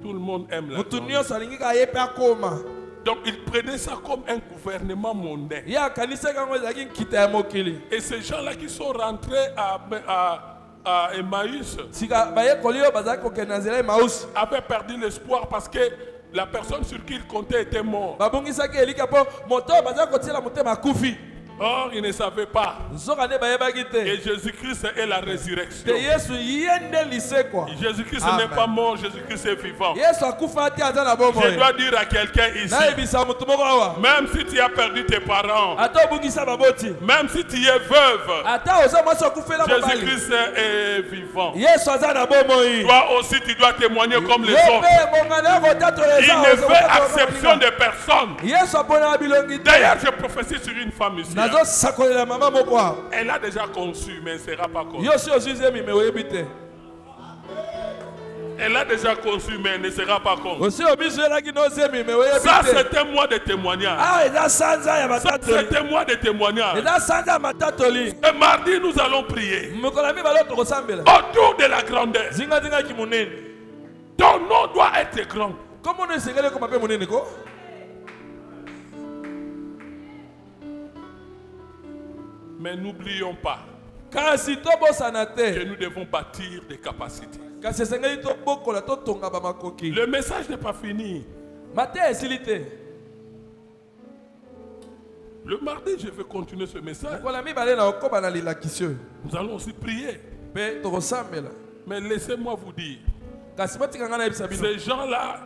Tout le monde aime la motu grandeur. nyonso alingi ka ye mpe akoma Donc il prenait ça comme un gouvernement mondain. ye akanisaki yango ezalaki nkita ya mokili Et ces gens-là qui sont rentrés à Emmaüs sika bayekoli oyo bazalaki kokende na nzela emausi avaient perdu l'espoir parce que la personne sur qui ils comptaient était morte. babungisaki elika mpo moto oyo bazalaki kotiela motema akufi Or, ils ne savaient pas nzoka nde bayebaki que te Jésus-Christ est la résurrection. te yesu ye nde lisekwa Jésus-Christ Amen. n'est pas mort, Jésus-Christ est vivant. yesu akufa te aza na Je bomoi dois dire à quelqu'un ici, nayebisa motu moko awa même si tu as perdu tes parents, ata obungisa baboti même si tu es veuve, ata oza mwasi akufela mobali Jésus-Christ est vivant. yesu aza na bomoi Toi aussi, tu dois témoigner comme les yo autres. mpe mongana ya kotatola Il eza ne fait exception de personne. yesu aponaka bilongi te D'ailleurs, je prophétise sur une femme ici. Hein. nazosakolela mama moko awa Elle a déjà conçu, mais elle ne sera pas conçue. yo si ozwi zemi me oyebi te Elle a déjà conçu, mais elle ne sera pas conçue. osi obizwelaki nozemi me oyebi Ça, te c'est un mois de témoignage. awa eza sanza ya Ça, matatoli c'est un mois de témoignage. eza sanza ya matatoli Et mardi, nous allons prier mokolo ya mibale oyo tokosambela autour de la grandeur. zingatingaki monene Ton nom doit être grand. komono esengeli ekoma mpe monene ko Mais n'oublions pas kasi tobosana que te nous devons bâtir des capacités. kasi esengeli tobokola totonga bamakoki Le message n'est pas fini. mateya esili te Le mardi, je vais continuer ce message. mokolo ya mibale na okoba na lilakisi oyo Nous allons aussi prier. mpe tokosambela Mais laissez-moi vous dire, kasi botika ngai nayebisa bino ces gens-là,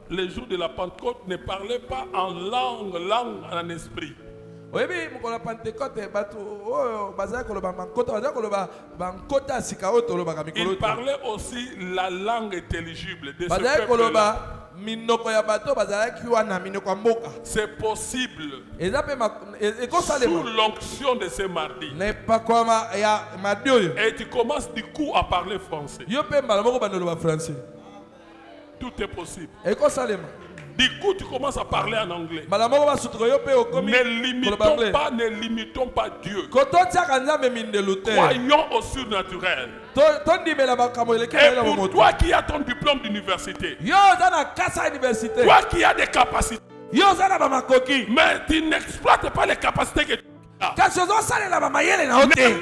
les jours de la Pentecôte, ne parlaient pas en langue en esprit. oyebi mokolo ya pentekote bato oyo bazali koloba bankota bazali koloba bankota ya sika oyo tolobaka mikolo Ils parlaient aussi la langue intelligible de ce bazali peuple-là. koloba minoko ya bato bazalaki wana minoko ya mboka. C'est possible. Eza pe Sous l'onction de ce mardi. Ne pas comme ya mardi oyo. Et tu commences du coup à parler français. Yo pe mbala moko bandolo ba français. Tout est possible. Eko salema. Du coup, tu commences à parler en anglais. Ne limitons pas Dieu. Croyons au surnaturel. Et pour toi qui as ton diplôme d'université, toi qui as des capacités, mais tu n'exploites pas les capacités que tu as. Ne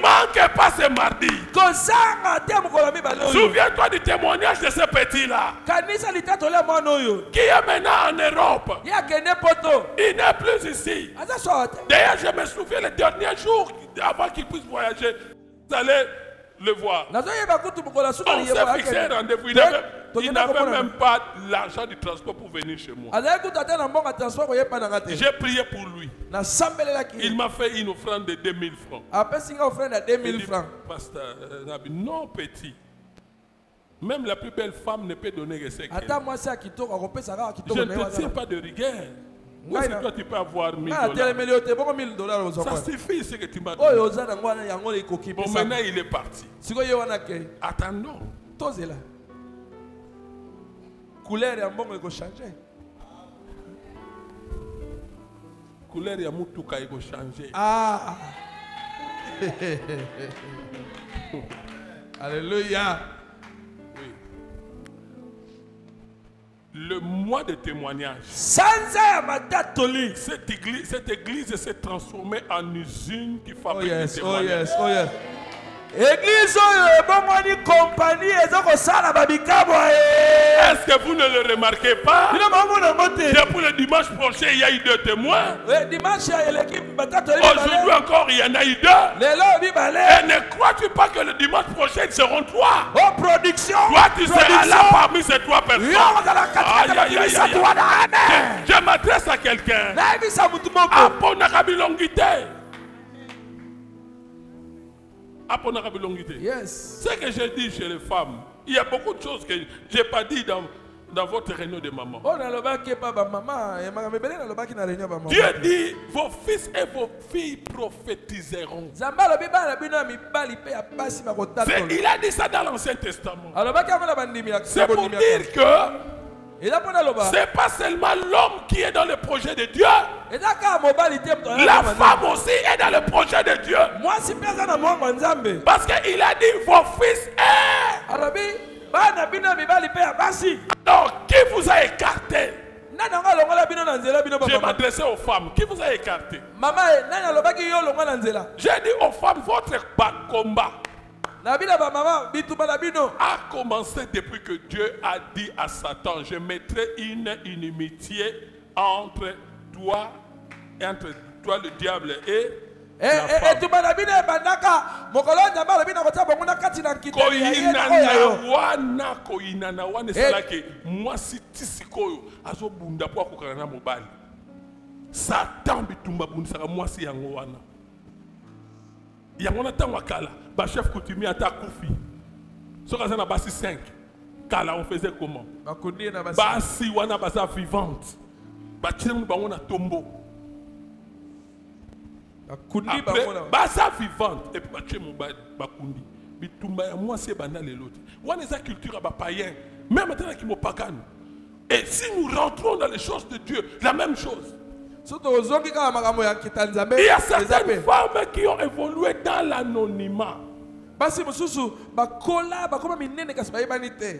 manque pas ce mardi. Souviens-toi du témoignage de ce petit-là qui est maintenant en Europe. Il n'est plus ici. D'ailleurs, je me souviens les derniers jours avant qu'il puisse voyager, vous allez le voir. On s'est fixé un rendez-vous. Il n'avait même pas l'argent du transport pour venir chez moi. J'ai prié pour lui. Il m'a fait une offrande de 2000 francs. Pasteur Nabi, non petit. Même la plus belle femme ne peut donner que ce qu'elle. Je ne te tiens pas de rigueur. Où est-ce que toi tu peux avoir 1000 $? Ça suffit ce que tu m'as donné. Bon, maintenant il est parti. Attendons. Couleur ya mbongo eko changer. Couleur ya mutuka eko changer. Ah. Alléluia. Oui. Le mois de témoignage. Cette église s'est transformée en usine qui fabrique des témoignages. Oh yes. Église compagnie est-ce que vous ne le remarquez pas? Pour le dimanche prochain, il y a eu 2 témoins. Aujourd'hui encore, il y en a eu 2. Et ne crois-tu pas que le dimanche prochain, ils seront 3? Toi, tu seras là parmi ces 3 personnes. Je m'adresse à quelqu'un. Yes. Ce que je dis chez les femmes, il y a beaucoup de choses que je n'ai pas dit dans votre réunion de maman. Dieu dit, vos fils et vos filles prophétiseront. Il a dit ça dans l'Ancien Testament. C'est pour dire que c'est pas seulement l'homme qui est dans le projet de Dieu. La femme aussi est dans le projet de Dieu. Parce qu'il a dit vos fils est. Alors, qui vous a écarté? Je m'adressais aux femmes. Qui vous a écarté? J'ai dit aux femmes, votre combat a commencé depuis que Dieu a dit à Satan, je mettrai une inimitié entre toi le diable et la femme. Koyinana wana selake mwasi tisikoyo azobunda po akokana na mobali. Satan bitumba bundisaka mwasi yango wana. Yango na tango kala ba chef coutumier ata kufi. Soka za na basi 5. Kala on faisait comment? Basi wana basa vivante. Ba tiremu bango na tombeau. Basa vivante et puis ba tiremu ba kundi. Bitumba ya mwasi e banda lelote. Wana eza culture ba païen. Même maintenant qui mo pagano. Et si nous rentrons dans les choses de Dieu, la même chose. Il y a certaines femmes qui ont évolué dans l'anonymat.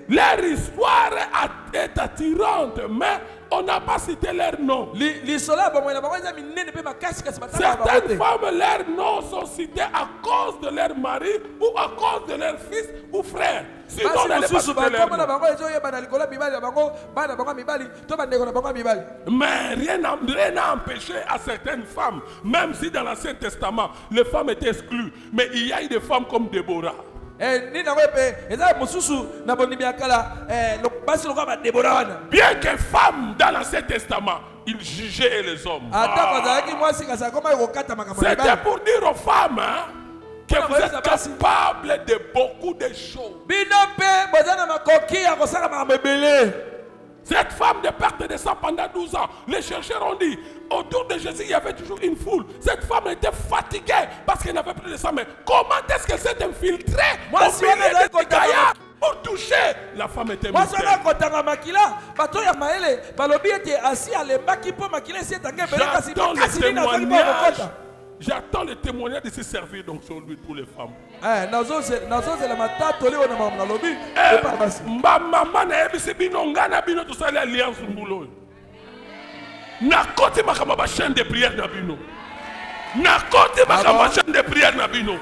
Leur histoire est attirante, mais on n'a pas cité leur nom. Certaines femmes, leurs noms sont cités à cause de leur mari ou à cause de leur fils ou frère. Sinon, on n'allait pas citer leur nom. Mais rien n'a empêché à certaines femmes, même si dans l'Ancien Testament, les femmes étaient exclues, mais il y a eu des femmes comme Déborah. Bien que femme dans l'Ancien Testament, il jugeait les hommes. C'était pour dire aux femmes que vous êtes capables de beaucoup de choses. Cette femme de perte de sang pendant 12 ans, les chercheurs ont dit, autour de Jésus, il y avait toujours une foule. Cette femme était fatiguée parce qu'elle n'avait plus de sang. Mais comment est-ce qu'elle s'est infiltrée au milieu de gaillards pour toucher? La femme était morte. J'attends le témoignage de se servir donc sur lui pour les femmes. Ma maman n'a pas dit que tout ça l'alliance moulo. Na côté ma kama chaîne de prière na bino. Na côté ma kama chaîne de prière na bino.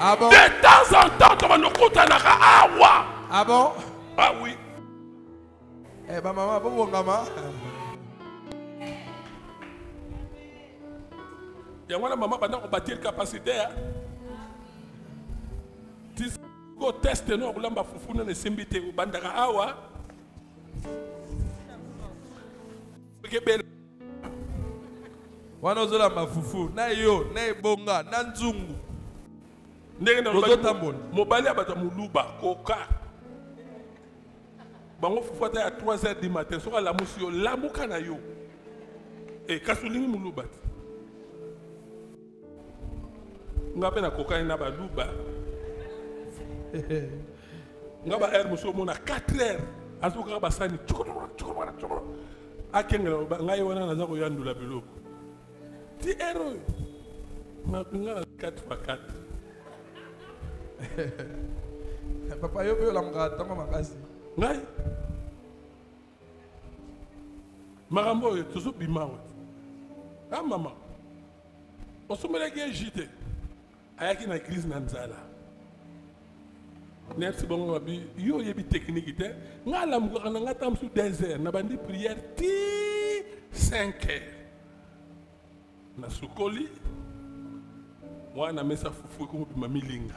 Ah bon? De temps en temps tu vas nous coûter na awa. Ah bon? Ah oui. Eh bah maman, bon maman. Et moi, maman, pendant qu'on bâtit capacité, tu go test no ulamba fufuna ne simbite ubandaka awa. Wana zola mafufu na yo na ebonga na nzungu. Ndenge na mobali abata muluba koka. Bango fufu ata ya 3h du matin soka la musio lamuka na yo. E kasulingi muluba. Ngape na cocaïne na baluba. Ngaba air muso mona 4h. Azuka basani chukuru. Akengela ngai wana naza ko yandula biloko. Ti ero. Ngala 4x4. Papa yo la mgata makasi. Ngai. Marambo tuzo bimawe. Ah maman. On se met à JT. Ayaki na crise na nzala. Merci bon abi yo yebi technique te ngala mukaka na ngata msu 2h na bandi prière ti 5h. Na sukoli wana mesa fufu ko bima milinga.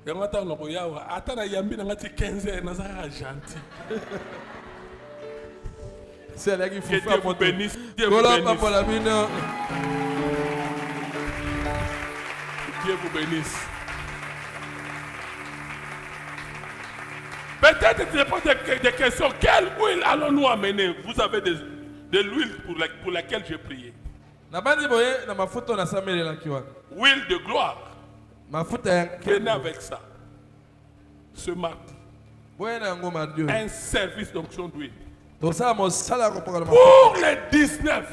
Ngata na ko yawa ata na yambi na ngati 15h na za gentil. C'est là qu'il faut faire. Dieu vous bénisse. Dieu vous bénisse. Peut-être tu poses des questions. Quelle huile allons-nous amener? Vous avez de l'huile pour laquelle j'ai prié. Huile de gloire. Venez avec ça. Ce mardi. Un service d'onction d'huile. Pour les 19.